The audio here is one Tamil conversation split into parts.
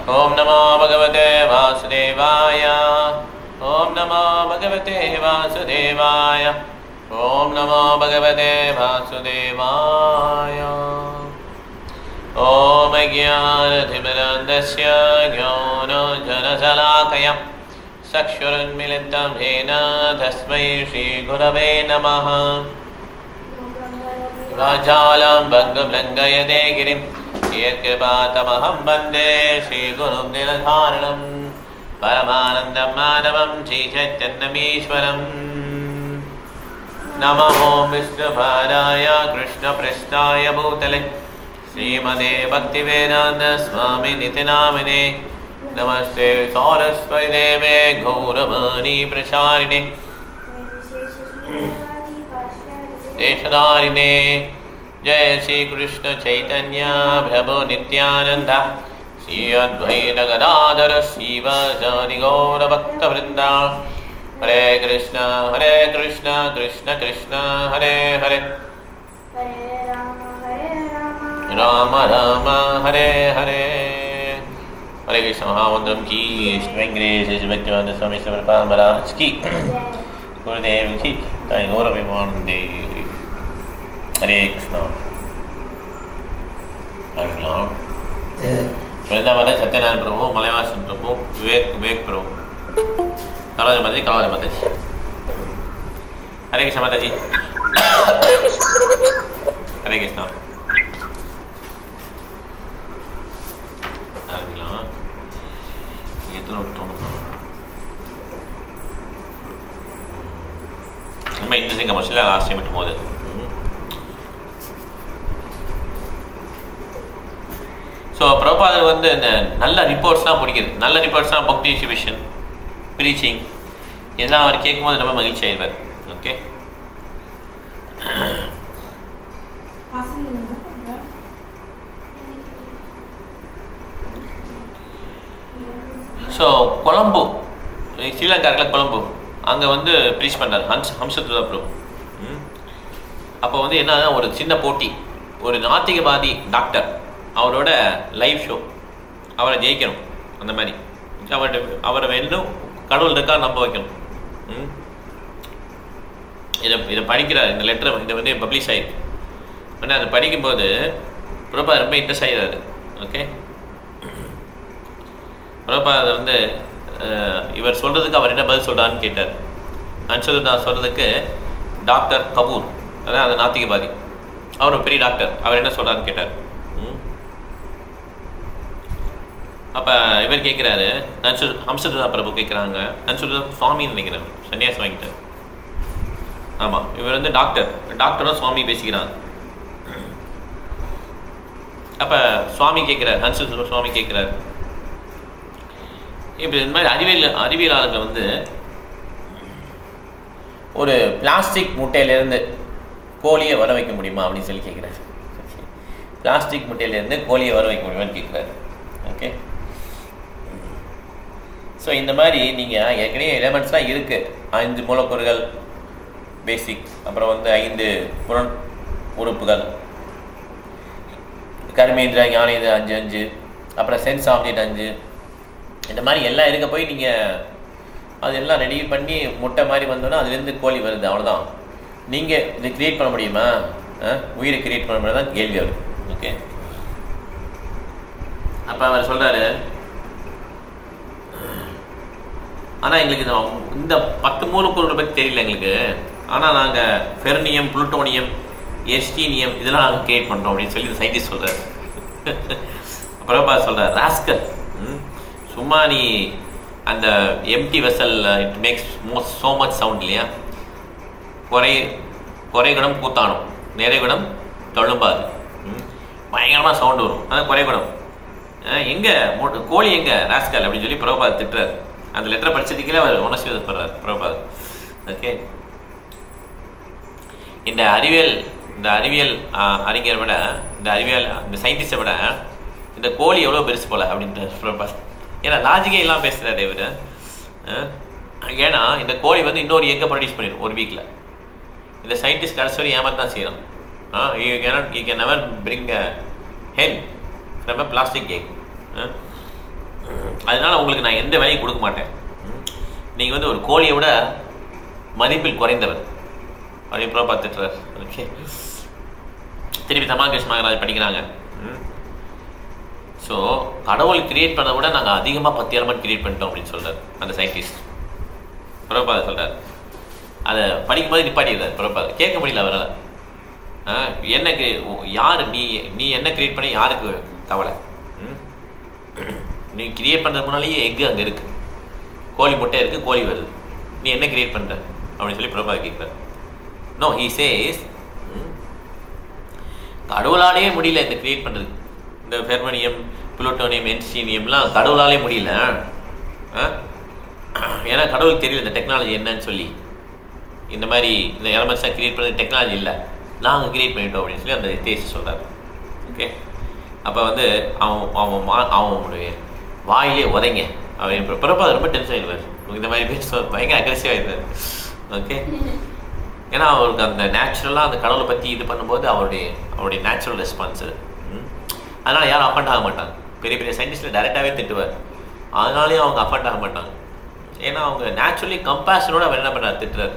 ओम नमो भगवते वासुदेवाय। ओम नमो भगवते वासुदेवाय। ओम नमो भगवते वासुदेवाय। ओम ज्ञानतिमिरान्धस्य ज्ञानञ्जनशलाकया चक्षुरुन्मीलितं येन तस्मै श्रीगुरवे नमः। वाचालं भङ्गं लङ्घयते गिरिं यत्कृपातमहं वन्दे श्रीगुरुं निरधारणं परमानन्दं माधवं श्रीचैतन्यमीश्वरम्। नमो विष्णुपादाय कृष्णपृष्ठाय भूतले श्रीमते भक्तिवेदान्त स्वामिनिति नामिने। नमस्ते सरस्वती देवे गौरवाणी प्रचारिणे देशधारिणे। जय श्री कृष्ण चैतन्य प्रभु नित्यानंद श्री अद्वैत गदाधर शिवासादि गौर भक्तवृंद। हरे कृष्ण कृष्ण कृष्ण हरे हरे राम राम हरे हरे। हरे कृष्ण महामंत्रम की वेंकटेश भक्तिवेदांत स्वामी प्रभुपाद महाराज की गुरुदेव की गौरवानंदे। हरे कृष्ण। वृंदावन सत्यनारायण प्रभु, मलयवासन प्रभु, विवेक प्रभु, कलावती माता जी। हरे कृष्ण माता जी। हरे कृष्ण। ரொம்ப இன்ட்ரெஸ்டிங் கமர்ஷியல் லாஸ்ட் டைம் போது. ஸோ பிரபாதர் வந்து இந்த நல்ல ரிப்போர்ட்ஸ்லாம் பிடிக்குது. நல்ல ரிப்போர்ட்ஸ்லாம் புக் டிஸ்ட்ரிபியூஷன், ப்ரீச்சிங் இதெல்லாம் அவர் கேட்கும்போது ரொம்ப மகிழ்ச்சி ஆயிடுவார். ஓகே. ஸோ கொலம்பு, ஸ்ரீலங்கா இருக்கல கொலம்பு, அங்கே வந்து ப்ரீச் பண்ணுறாரு ஹம்சதுதா பிரபு. அப்போ வந்து என்ன ஒரு சின்ன போட்டி, ஒரு நாத்திகவாதி டாக்டர் அவரோட லைவ் ஷோ, அவரை ஜெயிக்கணும். அந்த மாதிரி அவரை வேணும், கடவுள் இருக்கா நம்ப வைக்கணும். இதை படிக்கிறார். இந்த லெட்டரை இதை வந்து பப்ளிஷ் ஆகிருக்கு. ஆனால் அதை படிக்கும்போது பிரபாதர் ரொம்ப இன்ட்ரெஸ்ட் ஆகிடுறாரு. ஓகே. பிரபாதர் வந்து இவர் சொல்கிறதுக்கு அவர் என்ன பதில் சொல்கிறான்னு கேட்டார். ஹம்சதுதா சொல்கிறதுக்கு டாக்டர் கபூர், அதான் அந்த நாத்திகவாதி, அவர் ஒரு பெரிய டாக்டர், அவர் என்ன சொல்கிறான்னு கேட்டார். அப்போ இவர் கேட்குறாரு, ஹம்சதுதா பிரபு கேட்குறாங்க, ஹம்சதுதா சுவாமின்னு நினைக்கிறார், சன்னியாசம் வாங்கிட்டார். ஆமாம், இவர் வந்து டாக்டரும் சுவாமி பேசிக்கிறாங்க. அப்போ சுவாமி கேட்குறாரு, ஹம்சதுதா சுவாமி கேட்குறாரு, இப்படி இந்த மாதிரி அறிவியலாளர்கள் வந்து ஒரு பிளாஸ்டிக் முட்டையிலேருந்து கோழியை வர வைக்க முடியுமா அப்படின்னு சொல்லி கேட்குறாரு. பிளாஸ்டிக் முட்டையிலேருந்து கோழியை வர வைக்க முடியுமான்னு கேட்குறாரு. ஓகே. ஸோ இந்த மாதிரி நீங்கள் ஏற்கனவே எலிமெண்ட்ஸ்லாம் இருக்குது. 5 மூலக்கூறுகள் பேசிக், அப்புறம் வந்து 5 புலன் உறுப்புகள், கர்மேந்திரா ஞானேந்திரா 5, அப்புறம் சென்ஸ் ஆப்ஜெக்ட் 5, இந்த மாதிரி எல்லாம் இருக்க போய் நீங்கள் அதெல்லாம் ரெடி பண்ணி முட்டை மாதிரி வந்தோன்னா அதுலேருந்து கோழி வருது. அவ்வளோதான். நீங்கள் இதை கிரியேட் பண்ண முடியுமா? உயிரை கிரியேட் பண்ண முடியாது தான் கேள்வி அவர். ஓகே. அப்போ அவர் சொல்கிறாரு, ஆனால் எங்களுக்கு இந்த 10 மூலக்கூறுகளை பற்றி தெரியல எங்களுக்கு, ஆனால் நாங்கள் ஃபெர்னியம், புளுட்டோனியம், எஸ்டீனியம் இதெல்லாம் நாங்கள் கிரியேட் பண்ணுறோம் அப்படின்னு சொல்லி சயின்டிஸ்ட் சொல்கிறார். பிரபா சொல்கிறார், ராஸ்கல், சும்மா நீ அந்த empty vessel it makes so much sound இல்லையா? குறைகுணம் கூத்தானும், நிறைகுணம் தொழும்பாது, பயங்கரமாக சவுண்டு வரும். அதான் குறைகுணம். எங்கே கோழி எங்கே ராஸ்கல் அப்படின்னு சொல்லி பிரபாத் திட்டுறாரு. அந்த லெட்டரை படிச்சதுக்கே அவர் உணர்ச்சிப்படுறார் பிரபாத். ஓகே. இந்த அறிவியல் அறிஞரை விட, இந்த சயின்டிஸ்டை விட இந்த கோழி எவ்வளோ பெருசு போல அப்படின்ட்டு பிரபாத். ஏன்னா லாஜிக்கே எல்லாம் பேசுகிறாரு இவர். ஏன்னா இந்த கோழி வந்து இன்னொரு எக்கை ப்ரொடியூஸ் பண்ணிடும் ஒரு வீக்கில். இந்த சயின்டிஸ்ட் கடைசி வரை ஏமாற்ற தான் செய்யணும். You can never bring a hen from a plastic egg. அதனால உங்களுக்கு நான் எந்த வேலையும் கொடுக்க மாட்டேன். நீங்கள் வந்து ஒரு கோழியை விட மதிப்பில் குறைந்தவர் அப்படின்னு ப்ரோ பார்த்துட்டுறார். ஓகே, திருப்பி தமாகிருஷ்ண மகாராஜ் படிக்கிறாங்க. ஸோ கடவுள் கிரியேட் பண்ண விட நாங்கள் அதிகமாக 10 எலமெண்ட் கிரியேட் பண்ணிட்டோம் அப்படின்னு சொல்கிறார் அந்த சயின்டிஸ்ட். பிரபாத சொல்கிறார். அதை படிக்கும்போது நிப்பாட்டிடுறார் பிரபாத. கேட்க முடியல அவரால். எனக்கு யார் நீ என்ன கிரியேட் பண்ணி யாருக்கு கவலை? நீ கிரியேட் பண்ணுறதுக்கு முன்னாலேயே எக்கு அங்கே இருக்குது, கோழி முட்டை இருக்குது, கோழி வருது, நீ என்ன கிரியேட் பண்ணுற அப்படின்னு சொல்லி பிரபாத கேட்குறார். நோ, ஹீ சேஸ் கடவுளாலேயே முடியல இந்த கிரியேட் பண்ணுறது. இந்த ஃபெர்மனியம், புளூட்டோனியம், என்ஸ்டீனியம்லாம் கடவுளாலே முடியல. ஏன்னா கடவுளுக்கு தெரியல இந்த டெக்னாலஜி என்னன்னு சொல்லி. இந்த மாதிரி இந்த எலமெண்ட்ஸாக கிரியேட் பண்ணுறது டெக்னாலஜி இல்லை, நாங்கள் கிரியேட் பண்ணிட்டோம் அப்படின்னு சொல்லி அந்த தேசி சொல்கிறார். ஓகே, அப்போ வந்து அவனுடைய வாயிலே உதைங்க அவன் பிறப்பாக ரொம்ப டென்ஷன் ஆகிடுவார். இந்த மாதிரி பேச பயங்கர அக்ரெசிவ் ஆகிடுவார். ஓகே, ஏன்னா அவருக்கு அந்த நேச்சுரலாக அந்த கடவுளை பற்றி இது பண்ணும்போது அவருடைய நேச்சுரல் ரெஸ்பான்ஸு. அதனால் யாரும் அஃபண்ட் ஆக மாட்டாங்க. பெரிய பெரிய சயின்டிஸ்ட்டில் டைரெக்டாகவே திட்டுவார். அதனாலேயும் அவங்க அஃபண்ட் ஆக மாட்டாங்க. ஏன்னா அவங்க நேச்சுரலி கம்பேஷனோட அவர் என்ன பண்ணார், திட்டுறாரு.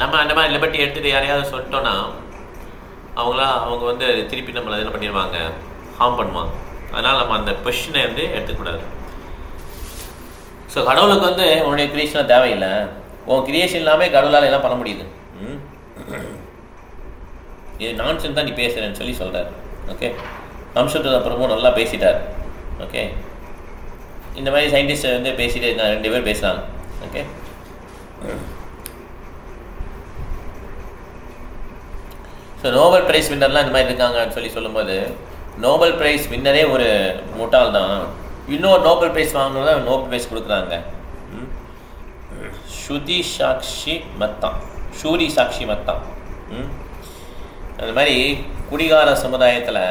நம்ம அந்த மாதிரி லிபர்ட்டி எடுத்துகிட்டு யாரையாவது சொல்லிட்டோன்னா அவங்க வந்து திருப்பி நம்மளை என்ன பண்ணிடுவாங்க, ஹார்ம் பண்ணுவாங்க. அதனால் நம்ம அந்த பொசிஷனை வந்து எடுத்துக்கூடாது. ஸோ கடவுளுக்கு வந்து உன்னுடைய கிரியேஷனாக தேவையில்லை, உன் கிரியேஷன் இல்லாமல் கடவுளால் எல்லாம் பண்ண முடியுது. இது நான்சென்ஸ் தான் நீ பேசுகிறேன்னு சொல்லி சொல்கிறார். ஓகே, அம்சத்து அப்புறமும் நல்லா பேசிட்டார். ஓகே, இந்த மாதிரி சயின்டிஸ்ட் வந்து பேசிட்டு இருக்காங்க, 2 பேர் பேசுகிறாங்க. ஓகே, ஸோ நோபல் ப்ரைஸ் வின்னர்லாம் இந்த மாதிரி இருக்காங்கன்னு சொல்லி சொல்லும்போது, நோபல் ப்ரைஸ் வின்னரே ஒரு முட்டாள் தான். இன்னொரு நோபல் ப்ரைஸ் வாங்கினது தான் நோபல் ப்ரைஸ் கொடுக்குறாங்க. ஷூரி சாக்ஷி மத்தா. அந்த மாதிரி குடிகார சமுதாயத்தில்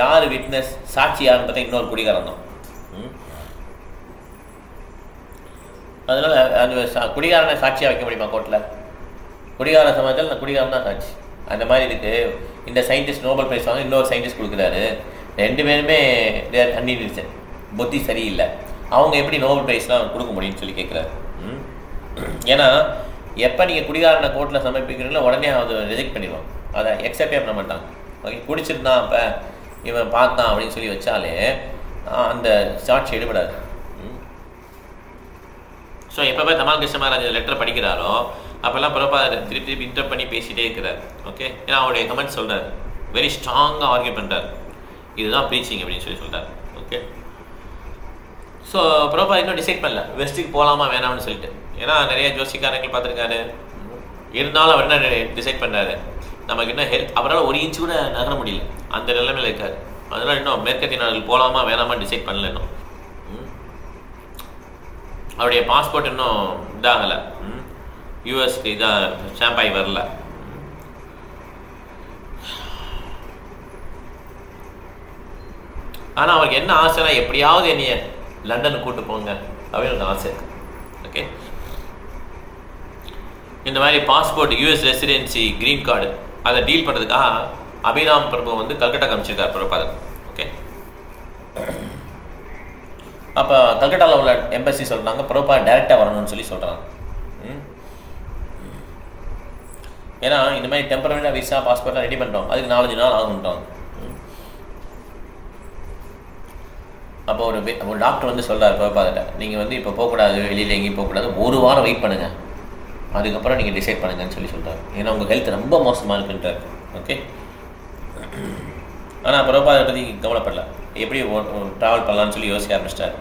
யார் விட்னஸ், சாட்சி யாருன்னு பார்த்தா இன்னொரு குடிகாரம் தான். அதனால் அந்த குடிகாரனை சாட்சியாக வைக்க முடியுமா கோர்ட்டில்? குடிகார சமுதாயத்தில் அந்த குடிகாரன் தான் சாட்சி. அந்த மாதிரி இருக்குது. இந்த சயின்டிஸ்ட் நோபல் ப்ரைஸ் வாங்க, இன்னொரு சயின்டிஸ்ட் கொடுக்குறாரு. 2 பேருமே தேர் அன்இன்டெலிஜென்ட், புத்தி சரியில்லை. அவங்க எப்படி நோபல் ப்ரைஸ்லாம் கொடுக்க முடியும்னு சொல்லி கேட்குறாரு. ஏன்னா எப்போ நீங்கள் குடிகாரனை கோர்ட்டில் சமர்ப்பிக்கிறீங்களோ உடனே அதை ரிஜெக்ட் பண்ணிடுவான், அதை அக்செப்டே பண்ண மாட்டாங்க. ஓகே, குடிச்சிருந்தான் அப்போ இவன் பார்த்தான் அப்படின்னு சொல்லி வச்சாலே அந்த சாட்சி எடுபடாது. ஸோ எப்போ தமால் கிருஷ்ண மகாராஜ் லெட்டர் படிக்கிறாரோ அப்போல்லாம் பிரபாத திருப்பி இன்டர் பண்ணி பேசிகிட்டே இருக்கிறார். ஓகே, ஏன்னா அவருடைய கமெண்ட் சொல்கிறார், வெரி ஸ்ட்ராங்காக ஆர்கியூ பண்ணுறார், இதுதான் ப்ரீச்சிங் அப்படின்னு சொல்லி சொல்கிறார். ஓகே, ஸோ பிரபா இன்னும் டிசைட் பண்ணல வெஸ்ட்டுக்கு போகலாமா வேணாம்னு சொல்லிட்டு. ஏன்னா நிறைய ஜோசிக்காரங்கள் பார்த்துருக்காரு. இருந்தாலும் அவர் என்ன டிசைட் பண்ணுறாரு, நமக்கு இன்னும் ஹெல்த், அவரால் 1 இன்ச்சு கூட நகர முடியல, அந்த நிலைமையில் இருக்கார். அதனால் இன்னும் மேற்கத்திய நாடுகள் போகலாமா வேணாமா டிசைட் பண்ணல. இன்னும் அவருடைய பாஸ்போர்ட் இன்னும் இதாகலை, யூஎஸ்க்கு இதாக ஸ்டாம்ப் ஆகி வரல. ஆனால் அவருக்கு என்ன ஆசைனா எப்படியாவது என்னைய லண்டனுக்கு கூட்டு போங்க அப்படின்னு ஒரு ஆசை இருக்கு. ஓகே, இந்த மாதிரி passport, US residency, green card அதை டீல் பண்ணுறதுக்காக அபிராம் பிரபு வந்து கல்கட்டா காமிச்சிருக்கார் பிரபாதர். ஓகே, அப்போ கல்கட்டாவில் உள்ள எம்பசி சொல்கிறாங்க பிரபா டைரெக்டாக வரணும்னு சொல்லி சொல்கிறாங்க. ஏன்னா இந்த மாதிரி டெம்பரரியாக விசா பாஸ்போர்ட்லாம் ரெடி பண்ணிட்டோம், அதுக்கு 4-5 நாள் ஆகுன்ட்டாங்க. அப்போ ஒரு டாக்டர் வந்து சொல்கிறார் பிரபாதிட்ட, நீங்கள் வந்து இப்போ போகக்கூடாது, வெளியில் எங்கேயும் போகக்கூடாது, 1 வாரம் வெயிட் பண்ணுங்கள், அதுக்கப்புறம் நீங்கள் டிசைட் பண்ணுங்கன்னு சொல்லி சொல்கிறார். ஏன்னா உங்கள் ஹெல்த் ரொம்ப மோசமாக இருக்குன்றார். ஓகே, ஆனால் பிரபாதை பற்றி கவலைப்படல, எப்படி ட்ராவல் பண்ணலான்னு சொல்லி யோசிக்க ஆரம்பிச்சிட்டார்.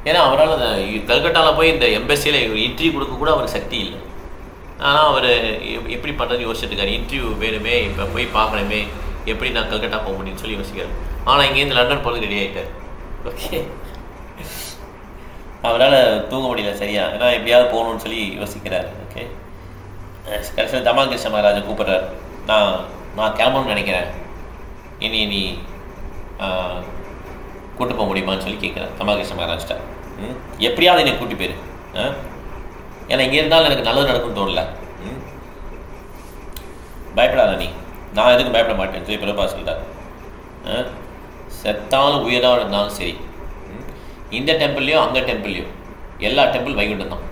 ஏன்னா அவரால் அந்த கல்கட்டாவில் போய் இந்த எம்பசியில் இன்டர்வியூ கொடுக்க கூட அவருக்கு சக்தி இல்லை. ஆனால் அவர் எப்படி பண்ணுறது யோசிச்சுட்டு இருக்காரு. இன்டர்வியூ வேணுமே, இப்போ போய் பார்க்கணுமே, எப்படி நான் கல்கட்டா போக முடியும்னு சொல்லி யோசிக்கிறார். ஆனால் இங்கேருந்து லண்டன் போகிறதுக்கு ரெடி ஆகிட்டார். ஓகே, அவரால் தூங்க முடியல சரியா, ஏன்னா எப்படியாவது போகணும்னு சொல்லி யோசிக்கிறார். ஓகே, கடைசியில் தமால் கிருஷ்ண மகாராஜை கூப்பிட்றாரு. நான் கிளம்பணும்னு நினைக்கிறேன், நீ கூட்டு போக முடியுமான்னு சொல்லி கேட்குறேன் தமால் கிருஷ்ண மகாராஜ்கிட்ட. எப்படியாவது என்னை கூட்டி போயிரு, ஏன்னா இங்கே இருந்தாலும் எனக்கு நல்லது நடக்கும்னு தோணல, பயப்படாத நீ நான் எதுக்கு பயப்பட மாட்டேன்னு சொல்லி பிரபா சொல்கிறார். செத்தாலும் உயிராக இருந்தாலும் சரி, இந்த டெம்பிள்லையும் அங்கே டெம்பிள்லையும் எல்லா டெம்பிள் வைகுண்டம் தான்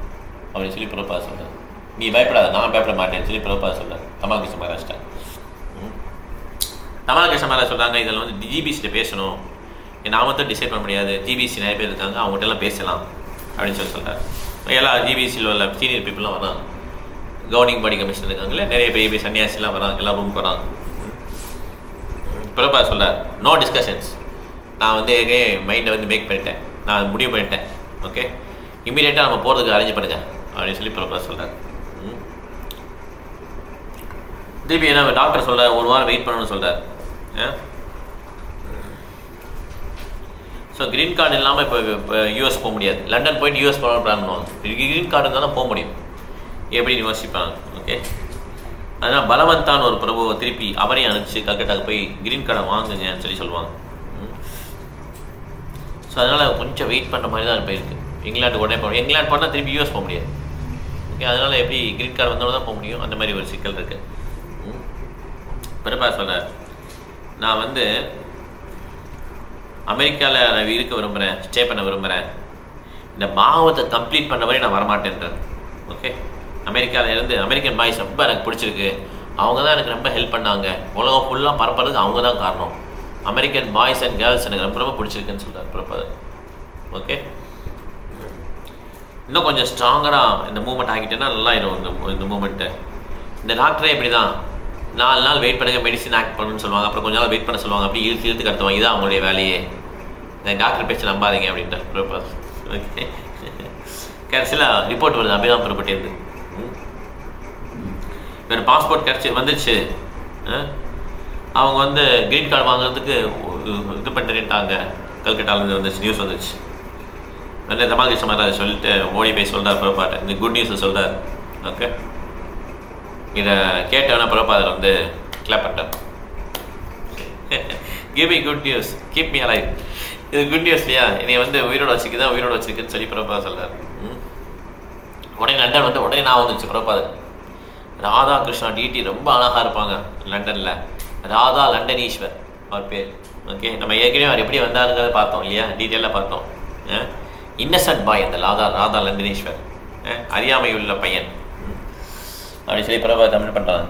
அப்படின்னு சொல்லி பிரபா சொல்கிறார். நீ பயப்படாத, நான் பயப்பட மாட்டேன்னு சொல்லி பிரபா சொல்கிறார். தமால் கிருஷ்ண மகாராஜ்ட்ட தமால் கிருஷ்ண மகாராஜ் சொல்கிறாங்க, இதில் வந்து ஜிபிசிட்ட பேசணும், நான் மட்டும் டிசைட் பண்ண முடியாது, ஜிபிசி நிறைய பேர் இருக்காங்க, அவங்ககிட்டலாம் பேசலாம் அப்படின்னு சொல்லி சொல்கிறார். எல்லா ஜிபிசியில் உள்ள சீனியர் பீப்புளெலாம் வரான், கவர்னிங் பாடி கமிஷனர் இருக்காங்களே நிறைய பெரிய சன்னியாசிலாம் வராங்க, எல்லாம் ரூமுக்கு வராங்க. பிரபா சொல்கிறார், நோ டிஸ்கஷன்ஸ், நான் வந்து மைண்டை வந்து மேக் பண்ணிட்டேன், நான் முடிவு பண்ணிட்டேன், ஓகே இமீடியட்டாக நம்ம போகிறதுக்கு அரேஞ்ச் பண்ணுங்க அப்படின்னு சொல்லி பிரபா சொல்கிறார். திருப்பி என்ன டாக்டர் சொல்கிறார், 1 வாரம் வெயிட் பண்ணணும்னு சொல்கிறார். ஸோ க்ரீன் கார்டு இல்லாமல் இப்போ யூஎஸ் போக முடியாது. லண்டன் போயிட்டு யூஎஸ் போகலாம் பிளான் பண்ணுவாங்க. க்ரீன் கார்டு இருந்தால் தான் போக முடியும். எப்படின்னு யோசிப்பாங்க. ஓகே, அதனால் பலவந்தான்னு ஒரு பிரபுவை திருப்பி அவரையும் அனுப்பிச்சு கல்கட்டாவுக்கு போய் க்ரீன் கார்டை வாங்குங்கன்னு சொல்லி சொல்லுவாங்க. ஸோ அதனால் கொஞ்சம் வெயிட் பண்ணுற மாதிரி தான் போயிருக்கு. இங்கிலாந்து உடனே போகணும், இங்கிலாந்து போனால் திருப்பி யூஎஸ் போக முடியாது. ஓகே, அதனால் எப்படி க்ரீன் கார்டு வந்தோட தான் போக முடியும். அந்த மாதிரி ஒரு சிக்கல் இருக்குது. பிரபா சொல்கிறார், நான் வந்து அமெரிக்காவில் நான் இருக்க விரும்புகிறேன், ஸ்டே பண்ண விரும்புகிறேன், இந்த பாவத்தை கம்ப்ளீட் பண்ண வரை நான் வரமாட்டேன்றேன். ஓகே, அமெரிக்காவில் இருந்து அமெரிக்கன் பாய்ஸ் ரொம்ப எனக்கு பிடிச்சிருக்கு, அவங்க தான் எனக்கு ரொம்ப ஹெல்ப் பண்ணாங்க, உலகம் ஃபுல்லாக பரப்புறதுக்கு அவங்க தான் காரணம், அமெரிக்கன் பாய்ஸ் அண்ட் கேர்ள்ஸ் எனக்கு ரொம்ப ரொம்ப பிடிச்சிருக்குன்னு சொல்கிறார் பிரபா. ஓகே, இன்னும் கொஞ்சம் ஸ்ட்ராங்கராக இந்த மூமெண்ட் ஆகிட்டேன்னா நல்லா ஆயிடும். இந்த மூமெண்ட்டு இந்த டாக்டரே இப்படி தான் 4 நாள் வெயிட் பண்ணுங்க, மெடிசின் ஆக்ட் பண்ணணும்னு சொல்லுவாங்க, அப்புறம் கொஞ்ச நாள் வெயிட் பண்ண சொல்லுவாங்க, அப்படி இழுத்து கடத்துவாங்க. இதான் அவங்களுடைய வேலையே. இந்த டாக்டர் பேச்சு நம்பாதீங்க அப்படின்ட்டு பிரபா. ஓகே, கடைசியில் ரிப்போர்ட் வருது அபிராம் புறப்பட்டேருந்து. வேறு பாஸ்போர்ட் வந்துச்சு, அவங்க வந்து க்ரீன் கார்டு வாங்குறதுக்கு இது பண்ணிட்டாங்க. கல்கட்டாலேருந்து வந்துச்சு, நியூஸ் வந்துச்சு. வந்து தமால் கிருஷ்ண மகாராஜ் சொல்லிட்டு ஓடி போய் சொல்கிறார் பிரபாட்ட, இந்த குட் நியூஸை சொல்கிறார். ஓகே, இதை கேட்டவனா பிரபாதர் வந்து கிளாப் பண்ணிட்டார். Give me good news, keep me alive. இது குட் நியூஸ் இல்லையா, என்னை வந்து உயிரோட வச்சுக்குதான், உயிரோட வச்சுருக்குன்னு சொல்லி பிரபா சொல்கிறார். உடனே லண்டன் வந்து உடனே நான் வந்துச்சு பிரபாதர். ராதா கிருஷ்ணா டிடி ரொம்ப அழகாக இருப்பாங்க லண்டனில், ராதா லண்டனீஸ்வர் அவர் பேர். ஓகே, நம்ம ஏற்கனவே அவர் எப்படி வந்தாருங்கிறத பார்த்தோம் இல்லையா, டீட்டெயிலாக பார்த்தோம். இன்னசென்ட் பாய் அந்த ராதா லண்டனீஸ்வர், அறியாமை உள்ள பையன் அப்படின்னு சொல்லி பிரபா தமிழ் பண்ணுறாங்க.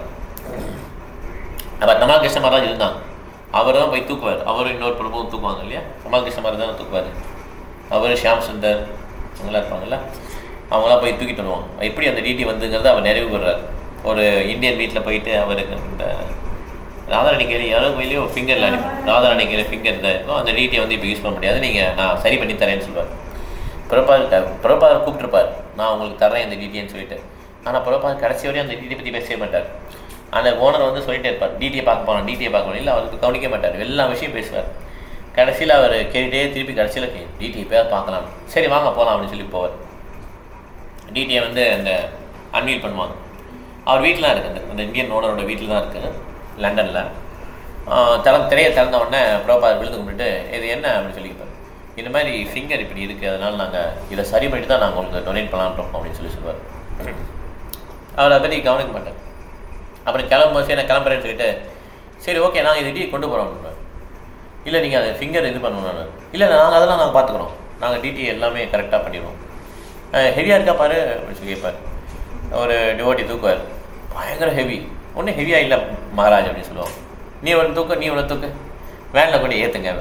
அப்போ தமால் கிருஷ்ண மகாராஜ் இருந்தாங்க, அவர் தான் போய் தூக்குவார். அவரும் இன்னொரு பிரபுவும் தூக்குவாங்க இல்லையா, தமால் கிருஷ்ண மகாராஜ் தான் தூக்குவார். அவர் ஷியாம் சுந்தர் அவங்களாம் இருப்பாங்கல்ல, அவங்களாம் போய் தூக்கிட்டு வருவாங்க. எப்படி அந்த டிடி வந்துங்கிறத அவர் நிறைவு பெறார். ஒரு இந்தியன் வீட்டில் போயிட்டு அவருக்கு இந்த ராதாராணி கையில் யாரோ கையிலேயே ஒரு ஃபிங்கரில் ராதாராணி கையில் ஃபிங்கர் தான் இருக்கும், அந்த டிடியை வந்து இப்போ யூஸ் பண்ண முடியாது, நீங்கள் நான் சரி பண்ணி தரேன்னு சொல்லுவார். பிரபாதர் கூப்பிட்டுருப்பார், நான் உங்களுக்கு தரேன் இந்த டிடின்னு சொல்லிட்டு. ஆனால் பிரபாதர் கடைசி வரையும் அந்த டிடியை பற்றி பேசவே மாட்டார். அந்த ஓனர் வந்து சொல்லிட்டே இருப்பார், டிடியை பார்க்க போகணும், டிடியை பார்க்க போகணும், இல்லை அவருக்கு கவனிக்க மாட்டார், எல்லா விஷயம் பேசுவார். கடைசியில் அவர் கேட்டுகிட்டே திருப்பி கடைசியில் டிடி பேர் பார்க்கலாம், சரி வாங்க போகலாம் அப்படின்னு சொல்லி போவார். டிடியை வந்து அந்த அன்வீல் பண்ணுவாங்க. அவர் வீட்டில் தான் இருக்குது, அந்த இந்தியன் ஓனரோட வீட்டில் தான் இருக்குது லண்டனில். திரையை திறந்த உடனே பிரபாதர் விழுந்து கும்பிட்டு இது என்ன அப்படின்னு சொல்லியிருப்பார். இந்த மாதிரி ஃபிங்கர் இப்படி இருக்குது, அதனால் நாங்கள் இதை சரி பண்ணிட்டு தான் நாங்கள் உங்களுக்கு டொனேட் பண்ணலான்றோம் அப்படின்னு சொல்லி சொல்லுவார். அவர் அதை பற்றி கவனிக்க மாட்டார். அப்புறம் கிளம்பும்போது சரி நான் கிளம்புறேன்னு சொல்லிட்டு சரி ஓகே நாங்கள் இது டிடி கொண்டு போகிறோம் அப்படின்றார். இல்லை நீங்கள் அதை ஃபிங்கர் இது பண்ணணும், இல்லை நாங்கள் அதெல்லாம் நாங்கள் பார்த்துக்குறோம், நாங்கள் டிடி எல்லாமே கரெக்டாக பண்ணிடுவோம். ஹெவியாக இருக்கா பாரு அப்படின்னு சொல்லி கேட்பார். ஒரு டிவோட்டி தூக்குவார், பயங்கர ஹெவி. ஒன்றும் ஹெவியாக இல்லை மகாராஜ் அப்படின்னு சொல்லுவாங்க. நீ ஒன்று தூக்கு, நீ ஒன்று தூக்கு, வேனில் கொண்டு ஏற்றுங்க,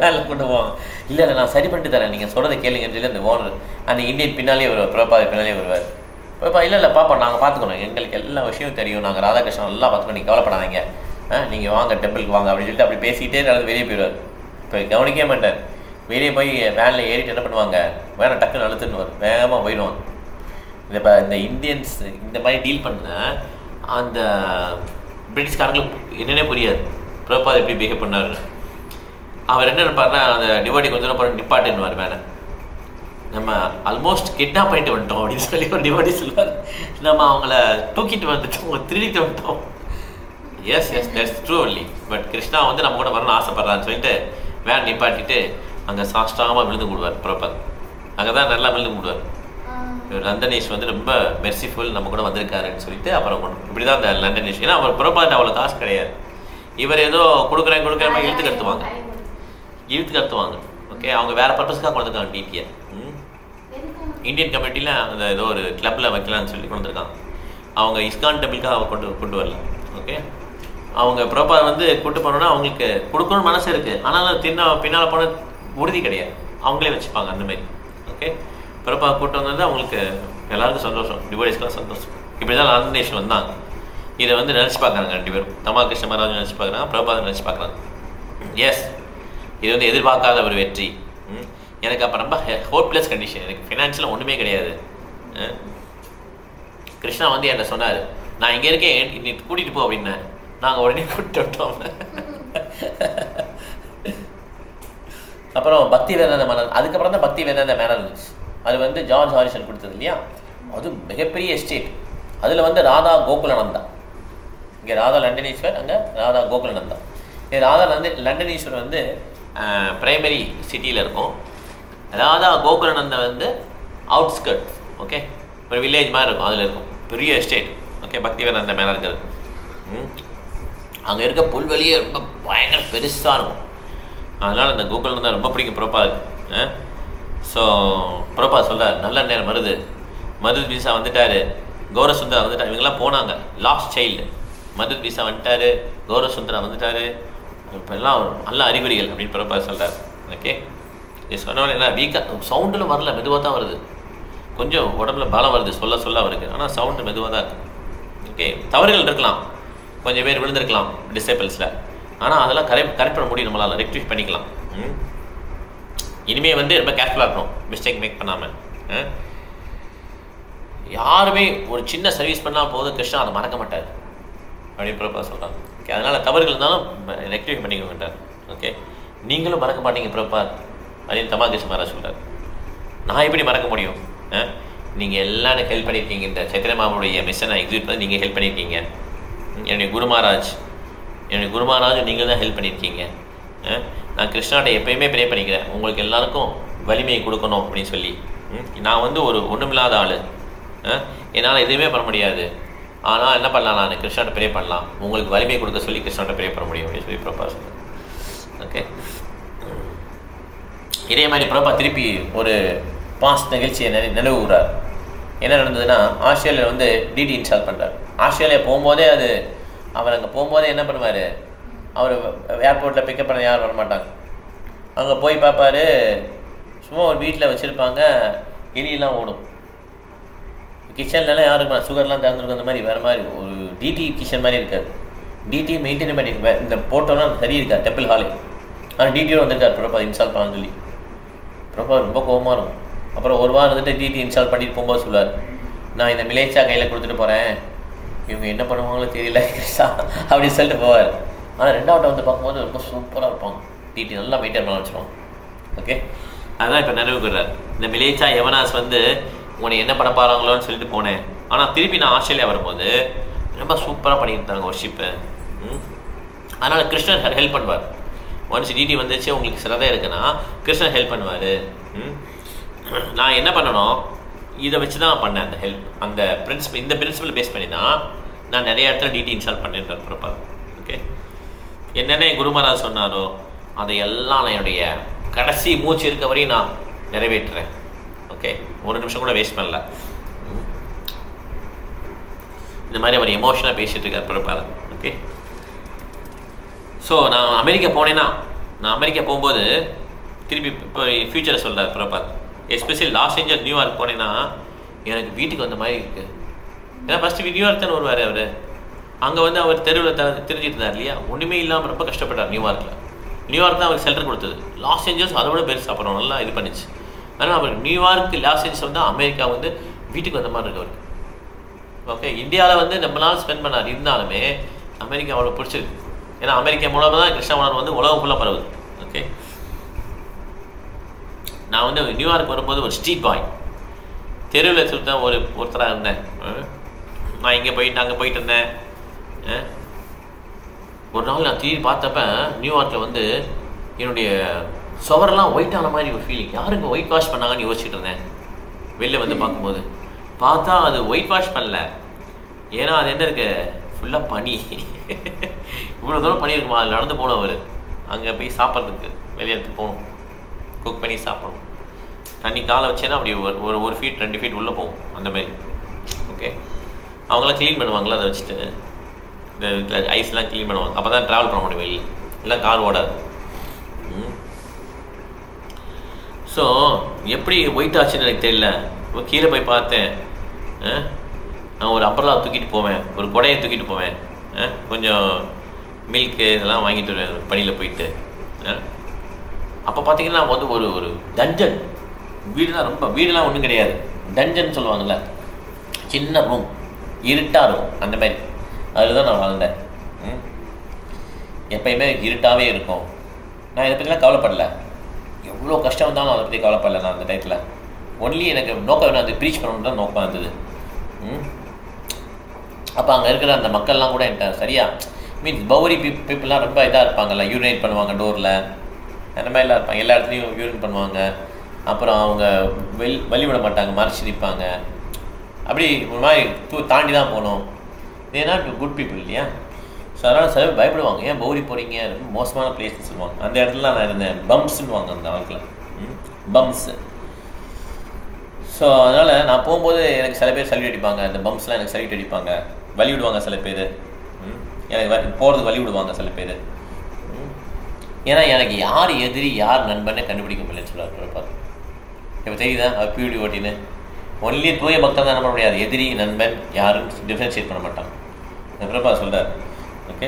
வேனில் கொண்டு போவாங்க. இல்லை இல்லை நான் சரி பண்ணிட்டு தரேன், நீங்கள் சொல்கிறத கேளுங்கன்னு சொல்லி அந்த ஓனர் அந்த இந்தியன் பின்னாலே வருவார், பிரபாதர் பின்னாலே வருவார். பிரபா இல்லை இல்லை பாப்பா நாங்கள் பார்த்துக்கணும், எங்களுக்கு எல்லா விஷயமும் தெரியும், நாங்கள் ராதாகிருஷ்ணன் எல்லாம் பார்த்துக்கணும், நீங்கள் கவலைப்படாதீங்க, நீங்கள் வாங்க டெம்பிளுக்கு வாங்க அப்படின்னு சொல்லிட்டு அப்படி பேசிக்கிட்டே நடந்து வெளியே போயிடுவார். இப்போ கவனிக்கவே மாட்டார். வெளியே போய் வேனில் ஏறிட்டு என்ன பண்ணுவாங்க, வேனை டக்குன்னு அழுத்துன்னு வரும், வேகமாக போயிடுவாங்க. இந்த இந்தியன்ஸ் இந்த மாதிரி டீல் பண்ண அந்த பிரிட்டிஷ்காரங்களுக்கு என்னென்னே புரியாது பிரபாத் எப்படி பிஹேவ் பண்ணார். அவர் என்ன நினைப்பாருன்னா அந்த டிவோட்டி கொஞ்சம் நேரம் நிப்பாட்டுன்னுவார் வேனை. நம்ம ஆல்மோஸ்ட் கிட்னாப் பண்ணிட்டு வந்துட்டோம் அப்படின்னு சொல்லி ஒரு டிவோட்டி சொல்லுவார். நம்ம அவங்கள தூக்கிட்டு வந்துட்டோம், திருடிட்டு வந்துட்டோம். Yes yes that's true only. But Krishna வந்து நம்ம கூட வரணும்னு ஆசைப்படுறான்னு சொல்லிட்டு வேன் நிப்பாட்டிட்டு அங்கே சாஷ்டாகமாக விழுந்து விடுவார் பிரபாத். அங்கே தான் நல்லா விழுந்து விடுவார். லண்டனேஷ் வந்து ரொம்ப மெர்சிஃபுல், நம்ம கூட வந்திருக்காருன்னு சொல்லிட்டு அப்புறம் இப்படி தான் அந்த லண்டனேஷ். ஏன்னா அவர் புறப்பாட்டு அவ்வளோ காசு கிடையாது. இவர் ஏதோ கொடுக்குறேன் மாதிரி இழுத்து கட்டுவாங்க. ஓகே, அவங்க வேறு பர்பஸ்க்காக கொண்டு வந்துருக்காங்க டிடியை. இந்தியன் கம்யூனிட்டியில் அந்த ஏதோ ஒரு கிளப்பில் வைக்கலான்னு சொல்லி கொண்டு வந்துருக்காங்க. அவங்க இஸ்கான் டெம்பிளுக்காக கொண்டு வரல. ஓகே, அவங்க ப்ரோப்பார் வந்து கூட்டு போனோன்னா அவங்களுக்கு கொடுக்கணும்னு மனசு இருக்குது, ஆனால் பின்னால் போன உறுதி கிடையாது, அவங்களே வச்சுப்பாங்க அந்த மாதிரி. ஓகே, ப்ரோப்பார் கூட்டம் வந்து அவங்களுக்கு எல்லாருக்கும் சந்தோஷம், டிவோடிஸ்க்கெலாம் சந்தோஷம். இப்படி தான் லண்டனேஷன் வந்தாங்க. இதை வந்து நினச்சி பார்க்குறாங்க 2 பேரும். தமா கிருஷ்ண மகாராஜ் நினச்சி பார்க்குறாங்க, பிரபாதம் நினச்சி பார்க்குறாங்க. எஸ், இது வந்து எதிர்பார்க்காத ஒரு வெற்றி. எனக்கு அப்போ ரொம்ப ஹோப்லெஸ் கண்டிஷன், எனக்கு ஃபினான்ஷியலாக ஒன்றுமே கிடையாது. கிருஷ்ணா வந்து என்கிட்ட சொன்னார், நான் இங்கே இருக்கேன், இன்னைக்கு கூட்டிகிட்டு போ அப்படின்னேன். நாங்கள் உடனே கூப்பிட்டு விட்டோம். அப்புறம் பக்தி வேதாந்த மேனர், அதுக்கப்புறம் தான் பக்தி வேதாந்த மேனர் இருந்துச்சு. அது வந்து ஜார்ஜ் ஹாரிசன் கொடுத்தது இல்லையா, அது மிகப்பெரிய எஸ்டேட். அதில் வந்து ராதா கோகுலானந்தா, இங்கே ராதா லண்டனீஸ்வர், அங்கே ராதா கோகுலானந்தா. இது ராதா லண்டனீஸ்வர் வந்து பிரைமரி சிட்டியில் இருக்கும். ராதா கோகுலானந்தா வந்து அவுட்ஸ்கர்ட். ஓகே, ஒரு வில்லேஜ் மாதிரி இருக்கும், அதில் இருக்கும் பெரிய எஸ்டேட். ஓகே, பக்தி வேதாந்த மேலே இருக்கிறது. அங்கே இருக்க புல்வெளியே ரொம்ப பயங்கர பெருசாக இருக்கும். அதனால் அந்த கோகுலானந்தா ரொம்ப பிடிக்கும் ப்ரோபாத். ஸோ ப்ரோபாத் சொல்கிறார், நல்ல நேரம் மருது பீசா வந்துட்டார், கௌரசுந்தரா வந்துட்டார். இவங்கெல்லாம் போனாங்க, லாஸ்ட் சைல்டு. மருது பீசா வந்துட்டார், கௌரசுந்தரா வந்துட்டார், இப்போ எல்லாம் நல்ல அறிகுறிகள் அப்படின்னு ப்ரோபாத் சொல்கிறார். ஓகே, இது சொன்னவொடனே என்ன வீக்காக, சவுண்டில் வரல, மெதுவாக தான் வருது, கொஞ்சம் உடம்புல பலம் வருது சொல்ல அவருக்கு, ஆனால் சவுண்டு மெதுவாக தான் இருக்குது. ஓகே, தவறுகள் இருக்கலாம், கொஞ்சம் பேர் விழுந்திருக்கலாம் டிசேபிள்ஸில், ஆனால் அதெல்லாம் கரெக்ட் பண்ண முடியும், நம்மளால் ரெக்டிஃபை பண்ணிக்கலாம். இனிமேல் வந்து ரொம்ப கேர்ஃபுல்லாக இருக்கணும், மிஸ்டேக் மேக் பண்ணாமல். யாருமே ஒரு சின்ன சர்வீஸ் பண்ணால் போதும், கிருஷ்ணா அதை மறக்க மாட்டார் அப்படின்னு ப்ரோபா சொல்கிறாங்க. ஓகே, அதனால் தவறுகள் இருந்தாலும் ரெக்டிஃபை பண்ணிக்க மாட்டார். ஓகே, நீங்களும் மறக்க மாட்டீங்க ப்ரோபா அப்படின்னு தமா கிருஷ்ண மகாராஜ் சொல்கிறார். நான் எப்படி மறக்க முடியும்? நீங்கள் எல்லாம் எனக்கு ஹெல்ப் பண்ணியிருக்கீங்க, இந்த சைத்தன்ய மாமாவுடைய மிஷனை எக்ஸிக்யூட் பண்ணி நீங்கள் ஹெல்ப் பண்ணியிருக்கீங்க. என்னுடைய குருமகாராஜ் நீங்கள் தான் ஹெல்ப் பண்ணியிருக்கீங்க. நான் கிருஷ்ணாட்ட எப்பயுமே ப்ரே பண்ணிக்கிறேன், உங்களுக்கு எல்லாருக்கும் வலிமையை கொடுக்கணும் அப்படின்னு சொல்லி. நான் வந்து ஒரு ஒன்றுமில்லாத ஆள், என்னால் எதுவுமே பண்ண முடியாது, ஆனால் என்ன பண்ணலாம், நான் கிருஷ்ணாட்ட ப்ரே பண்ணலாம், உங்களுக்கு வலிமையை கொடுக்க சொல்லி கிருஷ்ணாட்ட ப்ரே பண்ண முடியும் அப்படின்னு சொல்லி ப்ரோபா சொல்லுங்கள். ஓகே, இதே மாதிரி ப்ரோபா திருப்பி ஒரு பாஸ்ட் நிகழ்ச்சியை நினைவுகிறார். என்ன நடந்ததுன்னா, ஆஸ்திரேலியா வந்து டிடி இன்ஸ்டால் பண்ணுறார். ஆஸ்திரேலியா போகும்போதே அவர் அங்கே போகும்போதே என்ன பண்ணுவார், அவர் ஏர்போர்ட்டில் பிக்கப் பண்ண யாரும் வரமாட்டாங்க. அங்கே போய் பார்ப்பார், சும்மா ஒரு வீட்டில் வச்சுருப்பாங்க, எலியெல்லாம் ஓடும். கிச்சன்லலாம் யாருக்கும் சுகர்லாம் திறந்துருக்கும், அந்த மாதிரி வேறு மாதிரி ஒரு டிடி கிச்சன் மாதிரி இருக்காது. டிடி மெயின்டைன் பண்ணி இந்த போட்டோலாம் சரி இருக்காது டெம்பிள் ஹாலே. ஆனால் டிடியோடு வந்திருக்கார் ப்ரோபா இன்ஸ்டால் பண்ண சொல்லி. ப்ரோபா ரொம்ப கோபமாக இருக்கும். அப்புறம் ஒரு வாரம் வந்துட்டு டிடி இன்ஸ்டால் பண்ணிட்டு போகும்போது சொல்லுவார், நான் இந்த மிலேச்சா கையில் கொடுத்துட்டு போகிறேன், இவங்க என்ன பண்ணுவாங்களோ தெரியல அப்படின்னு சொல்லிட்டு போவார். ஆனால் 2வது வந்து பார்க்கும்போது ரொம்ப சூப்பராக இருப்பாங்க, டிடி நல்லா மெயின்டைன் பண்ண வச்சுருவாங்க. ஓகே, அதுதான் இப்போ நினைவுகிறார். இந்த மிலேச்சா யவனாஸ் வந்து உன்னை என்ன பண்ண பாருங்களோன்னு சொல்லிட்டு போனேன், ஆனால் திருப்பி நான் ஆஸ்திரேலியா வரும்போது ரொம்ப சூப்பராக பண்ணியிருந்தாங்க ஒரு ஷிப்பு. அதனால் கிருஷ்ணர் ஹெல்ப் பண்ணுவார். ஒன்ஸ் டிடி வந்துச்சு, உங்களுக்கு சிறதே இருக்குன்னா கிருஷ்ணர் ஹெல்ப் பண்ணுவார். நான் என்ன பண்ணணும், இதை வச்சு தான் பண்ணேன் அந்த ஹெல்ப், அந்த பிரின்சிபல், இந்த பிரின்சிபல் பேஸ் பண்ணி தான் நான் நிறைய இடத்துல டிடி இன்ஸ்டால் பண்ணியிருக்கேன் ப்ரோபா. ஓகே, என்னென்ன குரு மகாராஜ் சொன்னாரோ அதையெல்லாம் நான் என்னுடைய கடைசி மூச்சு இருக்க வரையும் நான் நிறைவேற்றுறேன். ஓகே, ஒரு நிமிஷம் கூட வேஸ்ட் பண்ணல. இந்த மாதிரி அவர் எமோஷனாக பேசிகிட்டு இருக்கார் ப்ரோபா. ஓகே, ஸோ நான் அமெரிக்கா போகும்போது திருப்பி இப்போ ஃப்யூச்சரை சொல்கிறார் probably. Especially Los Angeles, New York போனேன்னா எனக்கு வீட்டுக்கு வந்த மாதிரி இருக்குது. ஏன்னா ஃபஸ்ட்டு நியூயார்க் தானே வருவார் அவர். அங்கே வந்து அவர் தெருவில் தெரிஞ்சுட்டு இருந்தார் இல்லையா, ஒன்றுமே இல்லாமல் ரொம்ப கஷ்டப்பட்டார் நியூயார்க்கில். நியூயார்க் தான் அவருக்கு ஷெல்டர் கொடுத்தது. லாஸ் ஏஞ்சல்ஸ் அதை விட பெருசு, அப்புறம் நல்லா இது பண்ணிச்சு. ஆனால் அவர் நியூயார்க், லாஸ் ஏஞ்சல்ஸ் வந்து அமெரிக்கா வந்து வீட்டுக்கு வந்த மாதிரி இருக்கு அவருக்கு. ஓகே, இந்தியாவில் வந்து ரொம்ப நாள் ஸ்பெண்ட் பண்ணார், இருந்தாலுமே அமெரிக்கா அவ்வளோ பிடிச்சிருக்கு. ஏன்னா அமெரிக்கா மூலமாக தான் கிருஷ்ண உணர்வு வந்து உலகம் ஃபுல்லாக பரவுது. ஓகே, நான் வந்து நியூயார்க் வரும்போது ஒரு ஸ்ட்ரீட் பாய், தெருவில் சுத்த ஒருத்தராக இருந்தேன். நான் இங்கே போயிட்டு அங்கே போயிட்டு இருந்தேன். ஒரு நாள் நான் திடீர்னு பார்த்தப்ப நியூயார்க்கில் வந்து என்னுடைய சுவரெல்லாம் ஒயிட்டான மாதிரி ஒரு ஃபீலிங். யாருக்கு ஒயிட் வாஷ் பண்ணாங்கன்னு யோசிச்சுட்டு இருந்தேன். வெளில வந்து பார்க்கும்போது பார்த்தா அது ஒயிட் வாஷ் பண்ணல. ஏன்னா அது என்ன இருக்கு, ஃபுல்லாக பனி. இவ்வளோ தூரம் பனி இருக்குமா, அது நடந்து போகணும். அவர் அங்கே போய் சாப்பிட்றதுக்கு வெளியே எடுத்து போகணும், குக் பண்ணி சாப்பிடணும். தண்ணி காலை வச்சேன்னா அப்படி ஒரு ஃபீட் 2 ஃபீட் உள்ளே போகும் அந்த மாதிரி. ஓகே, அவங்களாம் க்ளீன் பண்ணுவாங்களா அதை வச்சுட்டு, இந்த ஐஸ்லாம் க்ளீன் பண்ணுவாங்க. அப்போ தான் ட்ராவல் பண்ண முடியும் வெளியே, இல்லை கார் ஓடாது. ஸோ எப்படி ஒயிட் ஆச்சுன்னு எனக்கு தெரியல. இப்போ கீழே போய் பார்த்தேன், நான் ஒரு அம்பர்லா தூக்கிட்டு போவேன், ஒரு குடையை தூக்கிட்டு போவேன், கொஞ்சம் மில்க்கு இதெல்லாம் வாங்கிட்டு வருவேன் பனியில் போயிட்டு. அப்போ பார்த்தீங்கன்னா வந்து ஒரு டஞ்சன் வீடுலாம் ஒன்றும் கிடையாது, டஞ்சன் சொல்லுவாங்கள்ல, சின்ன ரூம், இருட்டாக இருக்கும் அந்த மாதிரி. அதில் தான் நான் வாழ்ந்தேன். எப்பயுமே இருட்டாகவே இருக்கும். நான் இதை பற்றிலாம் கவலைப்படல, எவ்வளோ கஷ்டம் இருந்தாலும் அதை பற்றி கவலைப்படல நான் அந்த டயத்தில். ஒன்லி எனக்கு நோக்கம் வேணும், அது ப்ரீச் பண்ணணும் தான் நோக்கம் இருந்தது. அப்போ அங்கே இருக்கிற அந்த மக்கள்லாம் கூட என்கிட்ட சரியா மீன்ஸ் பௌரி பீப்புளெலாம் ரொம்ப இதாக இருப்பாங்கல்ல, யூரினேட் பண்ணுவாங்க டோரில், அந்த மாதிரிலாம் இருப்பாங்க. எல்லா இடத்துலையும் யூரின் பண்ணுவாங்க. அப்புறம் அவங்க வழி விட மாட்டாங்க, மறைச்சி நிற்பாங்க. அப்படி ஒரு மாதிரி தாண்டி தான் போகணும். ஏன்னா குட் பீப்புள் இல்லையா. ஸோ அதனால் சில பேர் பயப்படுவாங்க, ஏன் பௌரி போகிறீங்க, ரொம்ப மோசமான பிளேஸ்ன்னு சொல்லுவாங்க. அந்த இடத்துல நான் இருந்தேன், பம்ப்ஸ்ன்னுவாங்க அந்த வாழ்க்கையில், பம்ப்ஸு. ஸோ அதனால் நான் போகும்போது எனக்கு சில பேர் சல்யூட் அடிப்பாங்க, அந்த பம்ப்ஸ்லாம் எனக்கு சல்யூட் அடிப்பாங்க, வழி விடுவாங்க சில பேர், எனக்கு போகிறதுக்கு வழி விடுவாங்க சில பேர். ஏன்னா எனக்கு யார் எதிரி யார் நண்பனே கண்டுபிடிக்க முடியலன்னு சொல்லுவார். இப்போ தெரியுதா அவர் பியூடி ஓட்டின்னு. ஒன்லி தூய பக்தன் தான் நம்ப முடியாது, எதிரி நண்பன் யாருன்னு டிஃப்ரென்ஷியேட் பண்ண மாட்டான். பிரபா சொல்கிறார். ஓகே,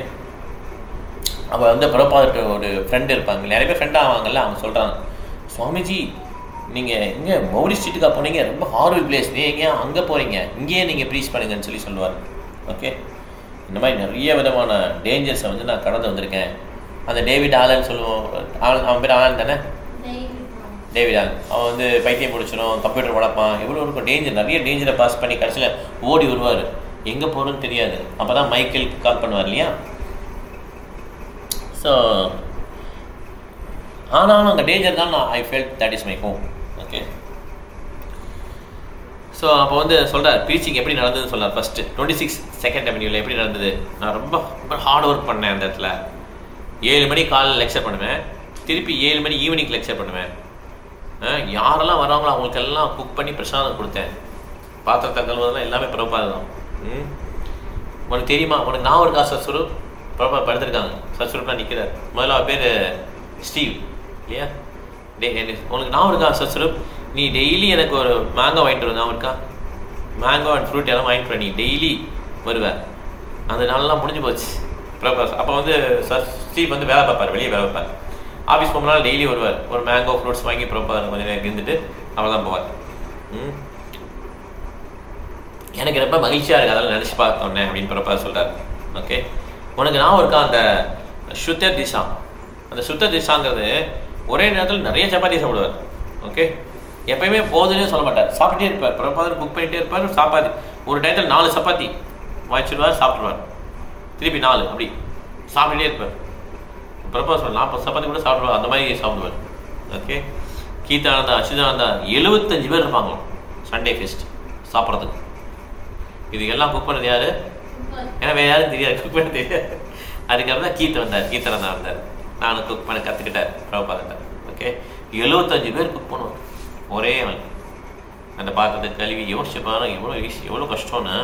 அப்போ வந்து பிரபாதற்கு ஒரு ஃப்ரெண்டு இருப்பாங்க, நிறைய பேர் ஃப்ரெண்ட் ஆவாங்கல்ல. அவங்க சொல்கிறாங்க, சுவாமிஜி நீங்கள் எங்கே மௌரி ஸ்ட்ரீட்டுக்காக போனீங்க, ரொம்ப ஹார்வல் பிளேஸ், நீங்கள் அங்கே போகிறீங்க, இங்கேயே நீங்கள் ப்ரீச் பண்ணுங்கன்னு சொல்லுவார். ஓகே, இந்த மாதிரி நிறைய விதமான டேஞ்சர்ஸை வந்து நான் கடந்து வந்திருக்கேன். அந்த டேவிட் ஆலன் சொல்லுவோம், அவன் பேர் ஆலன் தானே, டேவிட் ஆலன். அவன் வந்து பைத்தியம் முடிச்சிடும், கம்ப்யூட்டர் வளர்ப்பான், எவ்வளோ இருக்கும் டேஞ்சர், நிறைய டேஞ்சரை பாஸ் பண்ணி கடைசியில் ஓடி வருவார், எங்கே போகிறோன்னு தெரியாது. அப்போ தான் மைக்கேலுக்கு கால் பண்ணுவார் இல்லையா. ஸோ ஆனாலும் அங்கே டேஞ்சர் தான், நான் I felt that is my home. Okay, so அப்போ வந்து சொல்கிறார் ப்ரீச்சிங் எப்படி நடந்ததுன்னு சொல்கிறார். ஃபஸ்ட்டு 26 அவென்யூவில் எப்படி நடந்தது. நான் ரொம்ப ரொம்ப ஹார்ட் ஒர்க் பண்ணேன். அந்த இடத்துல 7 மணி காலையில் லெக்சர் பண்ணுவேன், திருப்பி 7 மணி ஈவினிங் லெக்சர் பண்ணுவேன். யாரெல்லாம் வராங்களோ அவங்களுக்கெல்லாம் குக் பண்ணி பிரசாதம் கொடுத்தேன். பாத்திரத்தை கழுவுறதுலாம் எல்லாமே பிரபாதம் தான். உனக்கு தெரியுமா, உனக்கு நான் ஒரு காசு சத்ஸ்வரூப் பிரபா படுத்திருக்காங்க, சத்ஸ்வரூப்லாம் நிற்கிறார். முதல்ல அவள் பேர் ஸ்டீவ் இல்லையா. உனக்கு நான் ஒரு காசு சத்ஸ்வரூப், நீ டெய்லி எனக்கு ஒரு மேங்கோ வாங்கிட்டு வருவேன், நான் இருக்கா மேங்கோ அண்ட் ஃப்ரூட் எல்லாம் வாங்கிட்டு வர, நீ டெய்லி வருவேன். அந்த நாளெலாம் முடிஞ்சு போச்சு பிரபா. அப்போ வந்து ஸ்டீவ் வந்து வேலை பார்ப்பார், வெளியே வேலை பார்ப்பார். ஆஃபீஸ் போகும்போது டெய்லி வருவார், ஒரு மேங்கோ ஃப்ரூட்ஸ் வாங்கி பிரபா கொஞ்சம் நேரம் இருந்துட்டு அவள் தான் போவார். எனக்கு ரொம்ப மகிழ்ச்சியாக இருக்குது அதெல்லாம் நினச்சி பார்த்தோன்னே அப்படின்னு பிரபா சொல்கிறார். ஓகே, உனக்கு நான் இருக்கா அந்த சுத்த திசா, அந்த சுத்த திசாங்கிறது ஒரே நேரத்தில் நிறைய சப்பாத்தி சாப்பிடுவார். ஓகே, எப்பயுமே போதுன்னே சொல்ல மாட்டார், சாப்பிட்டே இருப்பார். பிரபாதர் குக் பண்ணிகிட்டே இருப்பார். சாப்பாத்தி ஒரு டயத்தில் 4 சப்பாத்தி வாய்ச்சிடுவார், சாப்பிடுவார், திருப்பி 4 அப்படி சாப்பிட்டுட்டே இருப்பார். பிரபா சொல்ல 40 சப்பாத்தி கூட சாப்பிடுவார், அந்த மாதிரி சாப்பிடுவார். ஓகே, கீதானந்தா அச்சுதானந்தா 75 பேர் இருப்பாங்க சண்டே ஃபெஸ்ட் சாப்பிட்றதுக்கு. இதுக்கெல்லாம் குக் பண்ணது யார்? ஏன்னா வேறு யாரும் தெரியாது, குக் பண்ண தெரியாது. அதுக்கப்புறம் தான் கீதானந்தா வந்தார். நானும் குக் பண்ண கற்றுக்கிட்டேன் பிரபாதத்தை. ஓகே, 75 பேர் குக் பண்ணுவார் ஒரே நாள். அந்த பாத்திரத்தை கழுவி யோசிச்சு பாருங்க எவ்வளோ ஈஸி, எவ்வளோ கஷ்டம்னு.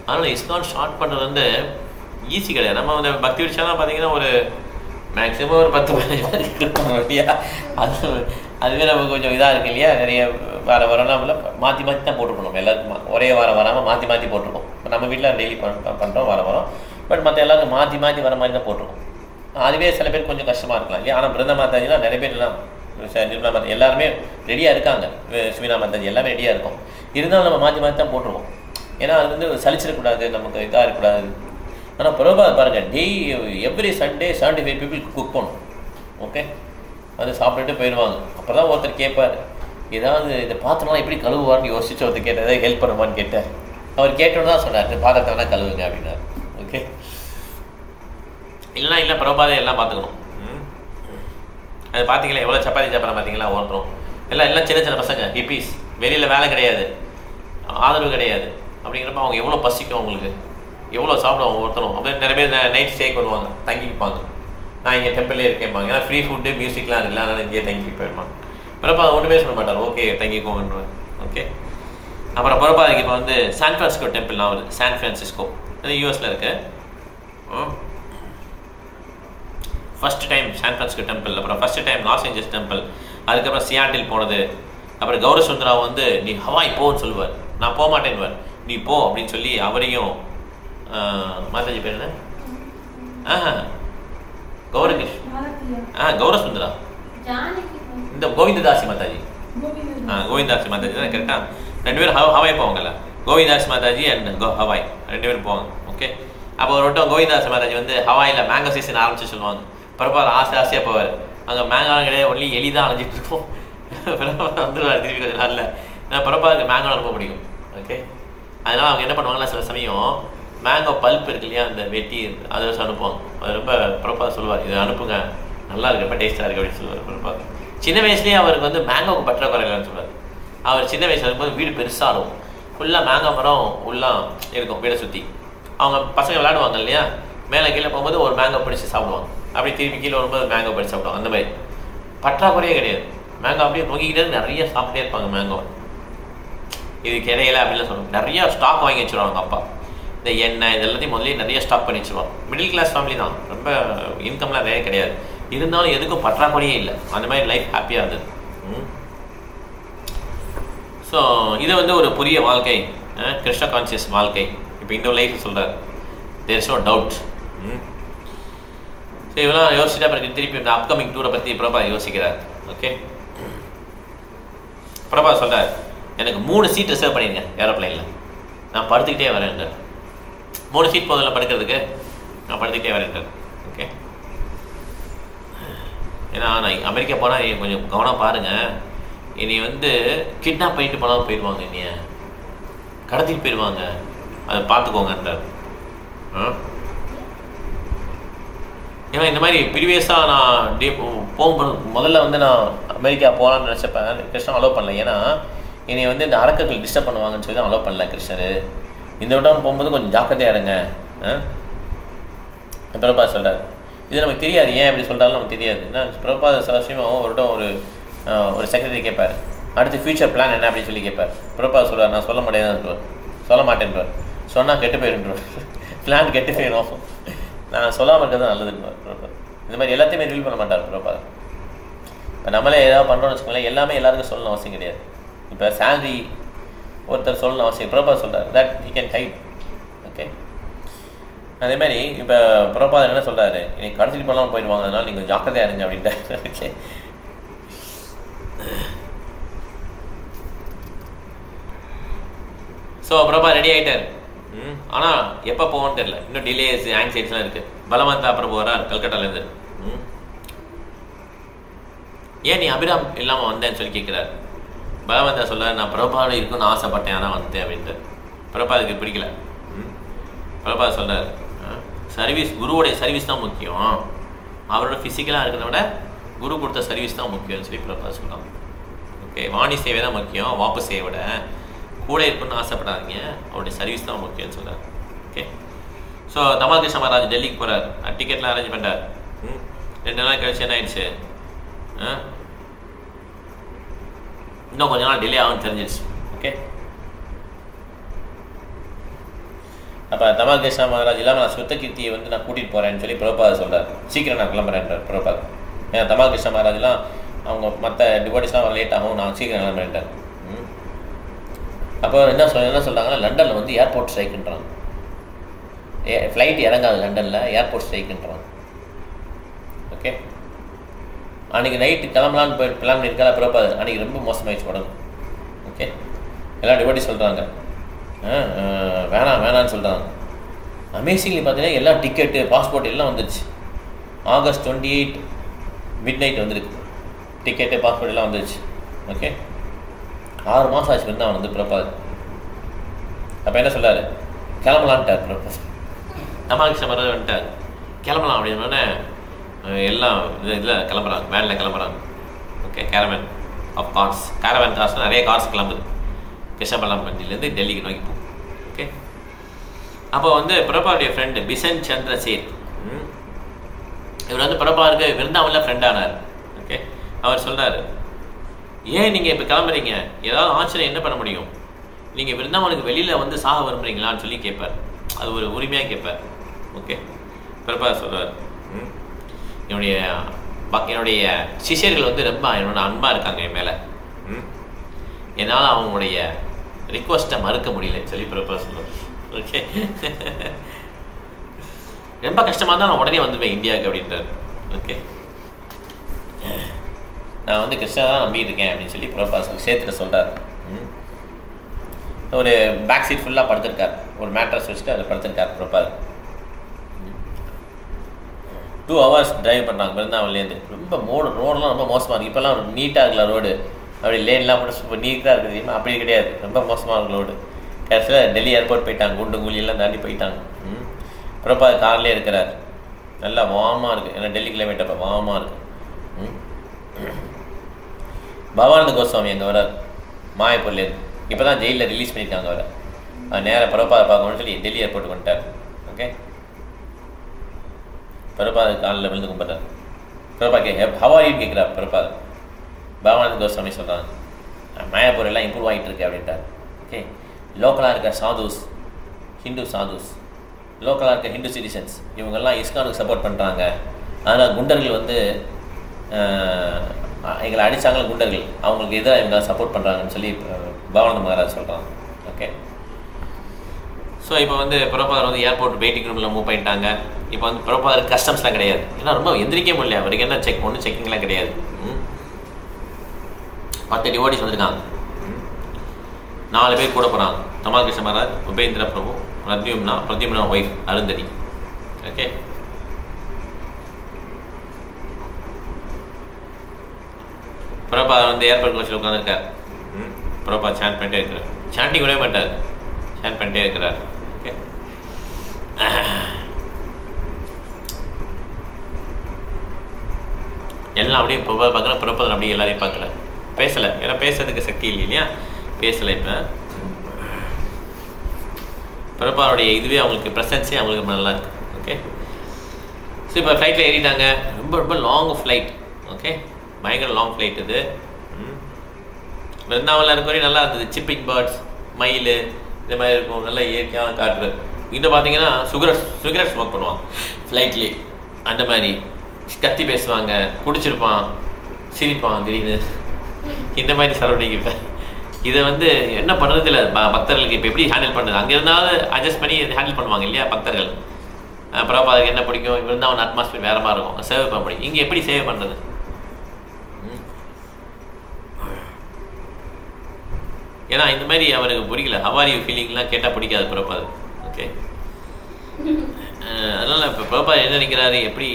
அதனால் இஸ்கான் ஸ்டார்ட் பண்ணுறது வந்து ஈஸி கிடையாது. நம்ம வந்து பக்தி விஷயம்லாம் பார்த்தீங்கன்னா ஒரு மேக்ஸிமம் ஒரு 10-15 பேருக்கு இருக்கணும் இல்லையா. அதுவே நமக்கு கொஞ்சம் இதாக இருக்குது இல்லையா. நிறைய வாரம் நம்மள மாற்றி தான் போட்டுருக்கணும். எல்லாருக்கும் ஒரே வாரம் வராமல் மாற்றி போட்டிருக்கோம். இப்போ நம்ம வீட்டில் டெய்லி பண்ணுறோம் வாரம். பட் மற்ற எல்லாருக்கும் மாற்றி வர மாதிரி தான் போட்டிருக்கோம். அதுவே சில பேர் கொஞ்சம் கஷ்டமாக இருக்கலாம் இல்லையா. ஆனால் பிருந்தா மாதாஜிலாம் நிறைய பேர் எல்லாம் நிர்மலா மாதாஜி எல்லாருமே ரெடியாக இருக்காங்க, சுமினா மாதாஜி எல்லாமே ரெடியாக இருக்கும். இருந்தாலும் நம்ம மாற்றி தான் போட்டிருக்கோம். ஏன்னா அது வந்து சலிச்சிடக்கூடாது, நமக்கு இதாக இருக்கக்கூடாது. ஆனால் பிரபாத் பாருங்கள், எவ்ரி சண்டே 75 பீப்புள் குக் பண்ணும். ஓகே, அது சாப்பிட்டுட்டு போயிடுவாங்க. அப்போ தான் ஒருத்தர் கேட்பார், ஏதாவது இதை பாத்திரம்லாம் எப்படி கழுவுவார்னு யோசிச்சு ஒருத்தர் கேட்டார், ஏதாவது ஹெல்ப் பண்ணுவான்னு கேட்டார். அவர் கேட்டோன்னு தான் சொன்னார், பாத்திரத்தை வேணால் கழுவுங்க அப்படின்னார். ஓகே, இல்லை பிரபாதே எல்லாம் பார்த்துக்கணும். அது பார்த்தீங்களா எவ்வளோ சப்பாத்தி சாப்பிட்றேன் பார்த்தீங்களா ஒருத்தரும் எல்லாம் சின்ன பசங்க ஹிப்பீஸ், வெளியில் வேலை கிடையாது. ஆதரவு கிடையாது. அப்படிங்கிறப்ப அவங்க எவ்வளோ பசிக்கும், அவங்களுக்கு எவ்வளோ சாப்பிடுவாங்க ஒவ்வொருத்தரும். அப்படியே நிறைய பேர் நைட் ஸ்டே பண்ணுவாங்க, தங்கிப்பாங்க. நான் இங்கே டெம்பிளே இருக்கேன்பாங்க, ஏன்னா ஃப்ரீ ஃபுட்டு மியூசிக்லாம் இருக்குல்ல, அதனால் இங்கேயே தங்கி போயிருப்பாங்க. பிரபா ஒன்றுமே சொல்ல மாட்டார், ஓகே தங்கிக்கோங்கன்றார். ஓகே. அப்புறம் பிரபாதுக்கு இப்போ வந்து சான் ஃப்ரான்சிஸ்கோ டெம்பிள் நான் வருது. சான் ஃப்ரான்சிஸ்கோ அது யூஎஸில் இருக்கு. First time San Francisco temple, அப்புறம் first time Los Angeles temple, அதுக்கப்புறம் சியாட்டில் போனது. அப்புறம் கௌரவ சுந்தரா வந்து நீ ஹவாய் போன்னு சொல்லுவார், நான் போக மாட்டேன்னுவார். நீ போ அப்படின்னு சொல்லி அவரையும் மாதாஜி பேர் என்ன கௌரகிஷ் கௌரவ சுந்தரா இந்த கோவிந்ததாசி மாதாஜி கோவிந்தாசி மாதாஜி தான் கரெக்டா. ரெண்டு பேரும் ஹவாய் போவாங்கல்ல, கோவிந்தாசி மாதாஜி அண்ட் ஹவாய் ரெண்டு பேரும் போவாங்க. ஓகே. அப்போ ஒரு வட்டம் கோவிந்தாசி மாதாஜி வந்து ஹவாயில் மேங்கோ சீசன் ஆரம்பிச்சு சொல்லுவாங்க. பிரபா ஆசையாக போவார். அங்கே மேங்காவும் கிடையாது, ஒன்லி எலி தான் அழைஞ்சிட்டு இருக்கோம். பிரபா வந்துடுவார் திருப்பி கொஞ்சம் நாளில். ஏன்னா பிரபாவுக்கு மேங்கோ ரொம்ப பிடிக்கும். ஓகே. அதனால் அவங்க என்ன பண்ணுவாங்கன்னா சில சமயம் மேங்கோ பல்ப் இருக்கு இல்லையா, அந்த வெட்டி அதை வச்சு அனுப்புவாங்க. அது ரொம்ப பிரபா சொல்லுவார், இது அனுப்புங்க நல்லா இருக்கு, ரொம்ப டேஸ்ட்டாக இருக்குது அப்படின்னு சொல்லுவார் பிரபா. சின்ன வயசுலேயே அவருக்கு வந்து மேங்கோவுக்கு பற்றாக்குறை இல்லைன்னு சொல்லுவார். அவர் சின்ன வயசில் இருக்கும்போது வீடு பெருசாக இருக்கும், ஃபுல்லாக மேங்கோ மரம் உள்ளாக இருக்கும் வீடை சுற்றி. அவங்க பசங்க விளையாடுவாங்க இல்லையா, மேலே கீழே போகும்போது ஒரு மேங்கோ பிடிச்சி சாப்பிடுவாங்க, அப்படி திருப்பி கீழே வரும்போது மேங்கோ பிடிச்சி சாப்பிடுவாங்க. அந்த மாதிரி பற்றாக்குறையே கிடையாது. மேங்கோ அப்படியே தொங்கிக்கிட்டே நிறைய சாப்பிட்டே இருப்பாங்க மேங்கோ. இதுக்கு இடையில அப்படின்னு சொல்லுவாங்க, நிறைய ஸ்டாக் வாங்கி வச்சுருவாங்க அப்பா. இந்த எண்ணெய் இது எல்லாத்தையும் முதல்ல நிறைய ஸ்டாக் பண்ணி வச்சுருவாங்க. மிடில் கிளாஸ் ஃபேமிலி தான், ரொம்ப இன்கம்லாம் நிறைய கிடையாது. இருந்தாலும் எதுக்கும் பற்றாக்குறையே இல்லை. அந்த மாதிரி லைஃப் ஹாப்பியாக இருந்தது. ஸோ இது வந்து ஒரு புதிய வாழ்க்கை, கிருஷ்ண கான்சியஸ் வாழ்க்கை. இப்போ இந்த லைஃப் சொல்கிறார், there is no doubt. So இதெல்லாம் யோசிச்சுட்டா பிறகு திருப்பி இந்த அப்கமிங் டூரை பற்றி பிரபா யோசிக்கிறார். ஓகே. பிரபா சொல்கிறார், எனக்கு 3 சீட் ரிசர்வ் பண்ணிடுங்க ஏரோப்ளைனில், நான் படுத்துக்கிட்டே வரேன். 3 சீட் போதில் படுக்கிறதுக்கு, நான் படுத்துக்கிட்டே வரேன். ஓகே. ஏன்னா நான் அமெரிக்கா போனால் கொஞ்சம் கவனம் பாருங்கள், இனி வந்து கிட்னாப் பண்ணிட்டு போனாலும் போயிடுவாங்க, இனிய கடத்திட்டு போயிடுவாங்க, அதை பார்த்துக்கோங்கன்றார். ஏன்னா இந்த மாதிரி ப்ரீவியஸாக நான் போகும்போது முதல்ல வந்து நான் அமெரிக்கா போகலான்னு நினச்சப்பேன், கிருஷ்ணன் அலோவ் பண்ணல. ஏன்னா இனி வந்து இந்த அரக்கர்கள் டிஸ்டர்ப் பண்ணுவாங்கன்னு சொல்லி தான் அலோவ் பண்ணல கிருஷ்ணர். இந்த விடம் போகும்போது கொஞ்சம் ஜாக்கிரதையாக இருங்க. பிரபா சொல்கிறார், இது நமக்கு தெரியாது, ஏன் எப்படி சொல்கிறாலும் நமக்கு தெரியாது. ஏன்னா பிரபா சில விஷயம் ஒரு செக்ரட்டரி கேட்பார், அடுத்து ஃபியூச்சர் பிளான் என்ன அப்படின்னு சொல்லி கேட்பார். பிரபா சொல்கிறார், நான் சொல்ல மாட்டேன்றார். சொன்னால் கெட்டு போயிடுன்றார், பிளான் கெட்டு போயிடும், நான் சொல்லாமல் இருக்கிறது நல்லதுன்னு பிரபா. இந்த மாதிரி எல்லாத்தையுமே ரிவீல் பண்ண மாட்டார் பிரபா. இப்போ நம்மளே ஏதாவது பண்ணுறோம்னு வச்சுக்கோங்களேன், எல்லாமே எல்லாருக்கும் சொல்லணும் அவசியம் கிடையாது. இப்போ சேலரி ஒருத்தர் சொல்லணும் அவசியம், பிரபா சொல்கிறார் that he can height. Okay. அதே மாதிரி இப்போ பிரபா என்ன சொல்கிறாரு, இன்னைக்கு கடத்திட்டு போகலாம் போயிடுவாங்க, அதனால் நீங்கள் ஜாக்கிரதையாக இருங்க அப்படின்ட்டு. ஓகே. ஸோ பிரபா ரெடி ஆகிட்டார். ஆனால் எப்போ போவோன்னு தெரியல, இன்னும் டிலேஸ் ஆங்ஸைட்டிஸ்லாம் இருக்குது. பலவந்தா பிரபு வரார் கல்கட்டாலேருந்து. ஏன் நீ அபிராம் இல்லாமல் வந்தேன்னு சொல்லி கேட்குறாரு. பலவந்தா சொல்கிறார், நான் பிரபாவில் இருக்குன்னு ஆசைப்பட்டேன், ஆனால் வந்தேன் அப்படின்ட்டு. பிரபா அதுக்கு பிடிக்கல. பிரபா சொல்கிறார், சர்வீஸ் குருவோடைய சர்வீஸ் தான் முக்கியம், அவரோட ஃபிசிக்கலாக இருக்கிறத விட குரு கொடுத்த சர்வீஸ் தான் முக்கியம்னு சொல்லி பிரபா சொல்கிறாங்க. ஓகே. வாணி சேவை தான் முக்கியம், வாப்பு சேவை விட கூட இருக்குன்னு ஆசைப்படாதீங்க, அவருடைய சர்வீஸ் தான் முக்கியம்னு சொல்கிறார். ஓகே. ஸோ தமால் கிருஷ்ண மகாராஜ் டெல்லிக்கு போகிறார், டிக்கெட்லாம் அரேஞ்ச் பண்ணுறார். 2 நாள் கழிச்சு என்ன ஆயிடுச்சு, இன்னும் கொஞ்ச நாள் டிலே ஆகும்னு தெரிஞ்சிடுச்சு. ஓகே. அப்போ தமால் கிருஷ்ண மகாராஜ் இல்லாமல் நான் சுத்த கீர்த்தியை வந்து நான் கூட்டிகிட்டு போகிறேன்னு சொல்லி பிரபாத சொல்கிறார். சீக்கிரம் நான் கிளம்புறேன்றார் பிரபாத். ஏன்னா தமால் கிருஷ்ண மகாராஜ்லாம் அவங்க மற்ற டிவோட்டிஸ்லாம் லேட் ஆகும், நான் சீக்கிரம் கிளம்புறேன்ட்டார். அப்போ என்ன சொல்கிறாங்கன்னா, லண்டனில் வந்து ஏர்போர்ட் ஸ்ட்ரைக்குன்றாங்க. ஃப்ளைட் இறங்காது லண்டனில், ஏர்போர்ட் ஸ்ட்ரைக்குன்றாங்க. ஓகே. அன்றைக்கி நைட்டு கிளம்பலான்னு போய் பிளான் பண்ணியிருக்காங்க பிரபாது. அன்றைக்கி ரொம்ப மோசமாகிடுச்சு உடம்பு. ஓகே. எல்லாம் டிவோட்டி சொல்கிறாங்க வேணான்னு சொல்கிறாங்க. அமேசிங்லி பார்த்தீங்கன்னா எல்லா டிக்கெட்டு பாஸ்போர்ட் எல்லாம் வந்துடுச்சு. ஆகஸ்ட் 28 மிட்-நைட் வந்துருக்கு, டிக்கெட்டு பாஸ்போர்ட் எல்லாம் வந்துடுச்சு. ஓகே. 6 மாதம் ஆச்சு வந்து அவன் வந்து பிரபாத். அப்போ என்ன சொல்கிறார், கிளம்பலான்ட்டார் பிரபாத். தமாகிருஷ்ண மகாராஜ் வந்துட்டார், கிளம்பலாம் அப்படின்னோடனே எல்லாம் இதில் கிளம்புறாங்க, வேனில் கிளம்புறாங்க. Okay. Caravan of cars, caravan கார்ஸ்னால் நிறைய கார்ஸ் கிளம்புது. கிருஷ்ணபலம் பந்திலேருந்து டெல்லிக்கு நோக்கி போகும். ஓகே. அப்போ வந்து பிரபாவுடைய ஃப்ரெண்டு பிசன் சந்திர சேத், இவர் வந்து பிரபாவுக்கு விருந்தாவனில் ஃப்ரெண்டானார். ஓகே. அவர் சொல்கிறார், ஏன் நீங்கள் இப்போ கிளம்புறீங்க, ஏதாவது ஆச்சரியம் என்ன பண்ண முடியும், நீங்கள் விருந்தாவனுக்கு வெளியில் வந்து சாக விரும்புறீங்களான்னு சொல்லி கேட்பார். அது ஒரு உரிமையாக கேட்பார். ஓகே. பிரபா சொல்கிறார், என்னுடைய சிஷியர்கள் வந்து ரொம்ப என்னோட அன்பாக இருக்காங்க என் மேலே, என்னால் அவங்களுடைய ரிக்வஸ்ட்டை மறுக்க முடியலன்னு சொல்லி பிரபா சொல்லுவார். ஓகே. ரொம்ப கஷ்டமாக தான் நான் உடனே வந்துடுவேன் இந்தியாவுக்கு அப்படின்றார். ஓகே. நான் வந்து கிருஷ்ணா தான் நம்பிட்டு இருக்கேன் அப்படின்னு சொல்லி பிரபா சேர்த்துட்டு சொல்கிறார். ஒரு பேக் சீட் ஃபுல்லாக படுத்திருக்கார், ஒரு மேட்ரஸ் வச்சுட்டு அதில் படுத்திருக்கார் பிரபா. 2 hours டிரைவ் பண்ணுறாங்க பிருந்தாவன்லேருந்து. ரொம்ப ரோடெலாம் ரொம்ப மோசமாக இருக்குது. இப்போல்லாம் நீட்டாக இருக்கல ரோடு, அப்படி லேன்லாம் கூட சூப்பர் நீட்டாக இருக்குது. தெரியுமா, அப்படி கிடையாது, ரொம்ப மோசமாக இருக்கு ரோடு. கடைசியில் டெல்லி ஏர்போர்ட் போயிட்டாங்க, குண்டு குழியெல்லாம் தாண்டி போயிட்டாங்க. பிரபா கார்லேயே இருக்கிறார், நல்லா வாமாக இருக்குது. ஏன்னா டெல்லி கிலோமீட்டர் வாமாக இருக்குது. பவானந்த கோஸ்வாமி அங்கே வரார் மாயப்பூர்லேருந்து. இப்போ தான் ஜெயிலில் ரிலீஸ் பண்ணியிருக்காங்க அவரை. நேராக பிரபாதை பார்க்கணும்னு சொல்லி டெல்லி ஏர்போர்ட்டுக்கு வந்துட்டார். ஓகே. பிரபாத காலில் விழுந்து கும்பிட்றார். பிரபா ஹவாரின்னு கேட்குறார் பிரபாத். பவானந்த கோஸ்வாமி சொல்கிறாங்க, மாயாப்பூர் எல்லாம் இம்ப்ரூவ் ஆகிட்டு இருக்கு அப்படின்ட்டார். ஓகே. லோக்கலாக இருக்க சாதுஸ், ஹிந்து சாதுஸ், லோக்கலாக இருக்க ஹிந்து சிட்டிசன்ஸ், இவங்கெல்லாம் இஸ்கானுக்கு சப்போர்ட் பண்ணுறாங்க. அதனால் குண்டர்கள் வந்து எங்களை அடித்தாங்களும் குண்டர்கள், அவங்களுக்கு எதிராக இவங்க சப்போர்ட் பண்ணுறாங்கன்னு சொல்லி பவானந்த மகாராஜ் சொல்கிறாங்க. ஓகே. ஸோ இப்போ வந்து பிரபாதர் வந்து ஏர்போர்ட் வெயிட்டிங் ரூமில் மூவ் பண்ணிட்டாங்க. இப்போ வந்து பிரபாதர் கஸ்டம்ஸ்லாம் கிடையாது, ஏன்னா ரொம்ப எந்திரிக்க முடியல அவருக்கு. என்ன ஒன்றும் செக்கிங்லாம் கிடையாது. 10 டிவோட்டிஸ் வந்திருக்காங்க, 4 பேர் கூட போகிறாங்க. தமால் கிருஷ்ண மகாராஜ், உபேந்திர பிரபு, பிரத்யும்னா ஒய்ஃப் அருந்ததி. ஓகே. பிரபா வந்து ஏர்போர்ட் கோச்சில் உட்காந்துருக்கார். பிரபா சாண்ட் பண்ணிட்டே இருக்கிறார். சாண்டிங் விட மாட்டார், சாண்ட் பண்ணிட்டே இருக்கிறார். ஓகே. எல்லாம் அப்படியே பார்க்குற பிரபதன் அப்படியே எல்லாரையும் பார்க்கல, பேசலை. ஏன்னா பேசுறதுக்கு சக்தி இல்லை இல்லையா, பேசலை. இப்போ பிரபாவுடைய இதுவே அவங்களுக்கு ப்ரெசன்ஸே அவங்களுக்கு நல்லா இருக்குது. ஓகே. ஸோ இப்போ ஃப்ளைட்டில் ஏறிட்டாங்க. ரொம்ப ரொம்ப லாங் ஃப்ளைட். ஓகே. பயங்கர லாங் ஃப்ளைட் இது. பிருந்தாவனில் இருக்க வரையும் நல்லா இருந்தது. சிப்பிங் பேர்ட்ஸ், மயில், இந்த மாதிரி இருக்கும், நல்லா இயற்கையான காற்று. இங்கே பார்த்தீங்கன்னா சுகரெட் ஸ்மோக் பண்ணுவான் ஃப்ளைட்லேயே. அந்த மாதிரி கத்தி பேசுவாங்க, குடிச்சிருப்பான், சிரிப்பான் திடீர்னு, இந்த மாதிரி சரௌண்டிங். இப்போ இதை வந்து என்ன பண்ணுறது இல்லை பக்தர்களுக்கு. இப்போ எப்படி ஹேண்டில் பண்ணுறது, அங்கே இருந்தாலும் அட்ஜஸ்ட் பண்ணி ஹேண்டில் பண்ணுவாங்க இல்லையா பக்தர்கள். பிரபாதுக்கு என்ன பிடிக்கும், பிருந்தாவன் அட்மாஸ்பியர் வேறு மாதிரி இருக்கும், சேவை பண்ண முடியும். இங்கே எப்படி சேவை பண்ணுறது? ஏன்னா இந்த மாதிரி அவருக்கு பிடிக்கல. ஹவாரி ஃபீலிங்லாம் கேட்டால் பிடிக்காது பிரபாது. ஓகே. அதனால் இப்போ பிரபா என்ன நினைக்கிறாரு, எப்படி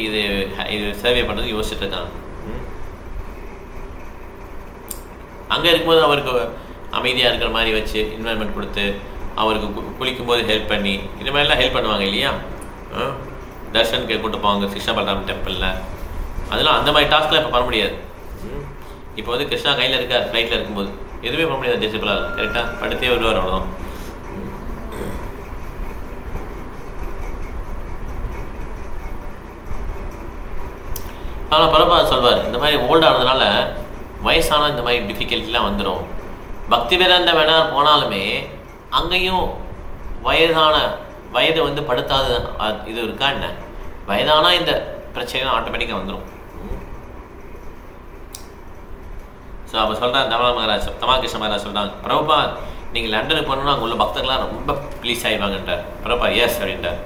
இது சர்வே பண்ணுறது யோசிச்சுட்டு இருக்காங்க. அங்கே இருக்கும்போது அவருக்கு அமைதியாக இருக்கிற மாதிரி வச்சு என்வாயன்மெண்ட் கொடுத்து, அவருக்கு குளிக்கும்போது ஹெல்ப் பண்ணி, இந்த மாதிரிலாம் ஹெல்ப் பண்ணுவாங்க இல்லையா. தர்ஷனுக்கு கூட்டு போவாங்க கிருஷ்ண பலராம் டெம்பிளில். அதெல்லாம் அந்த மாதிரி டாஸ்க்லாம் இப்போ பண்ண முடியாது. இப்போ வந்து கிருஷ்ணா கையில் இருக்கார், ஃப்ளைட்டில் இருக்கும்போது எதுவுமே பண்ண முடியாது டிசிபிளாக. கரெக்டாக படுத்தே வருவார், அவ்வளோதான். ஆனால் பிரபா சொல்வார், இந்த மாதிரி ஓல்டானதுனால வயசான இந்த மாதிரி டிஃபிகல்ட்டிலாம் வந்துடும். பக்தி வேதாந்த வேணார் போனாலுமே அங்கேயும் வயது வந்து படுத்தாத இது இருக்கா என்ன, வயதானா இந்த பிரச்சனைலாம் ஆட்டோமேட்டிக்காக வந்துடும். ஸோ அப்போ சொல்கிறார் தமால் கிருஷ்ண மகாராஜ் சொல்கிறாங்க, பிரபா நீங்கள் லண்டனுக்கு போனோம்னா அங்கே உள்ள பக்தர்கள்லாம் ரொம்ப ப்ளீஸ் ஆகிடுவாங்கன்றார். பிரபா எஸ் அப்படின்றார்.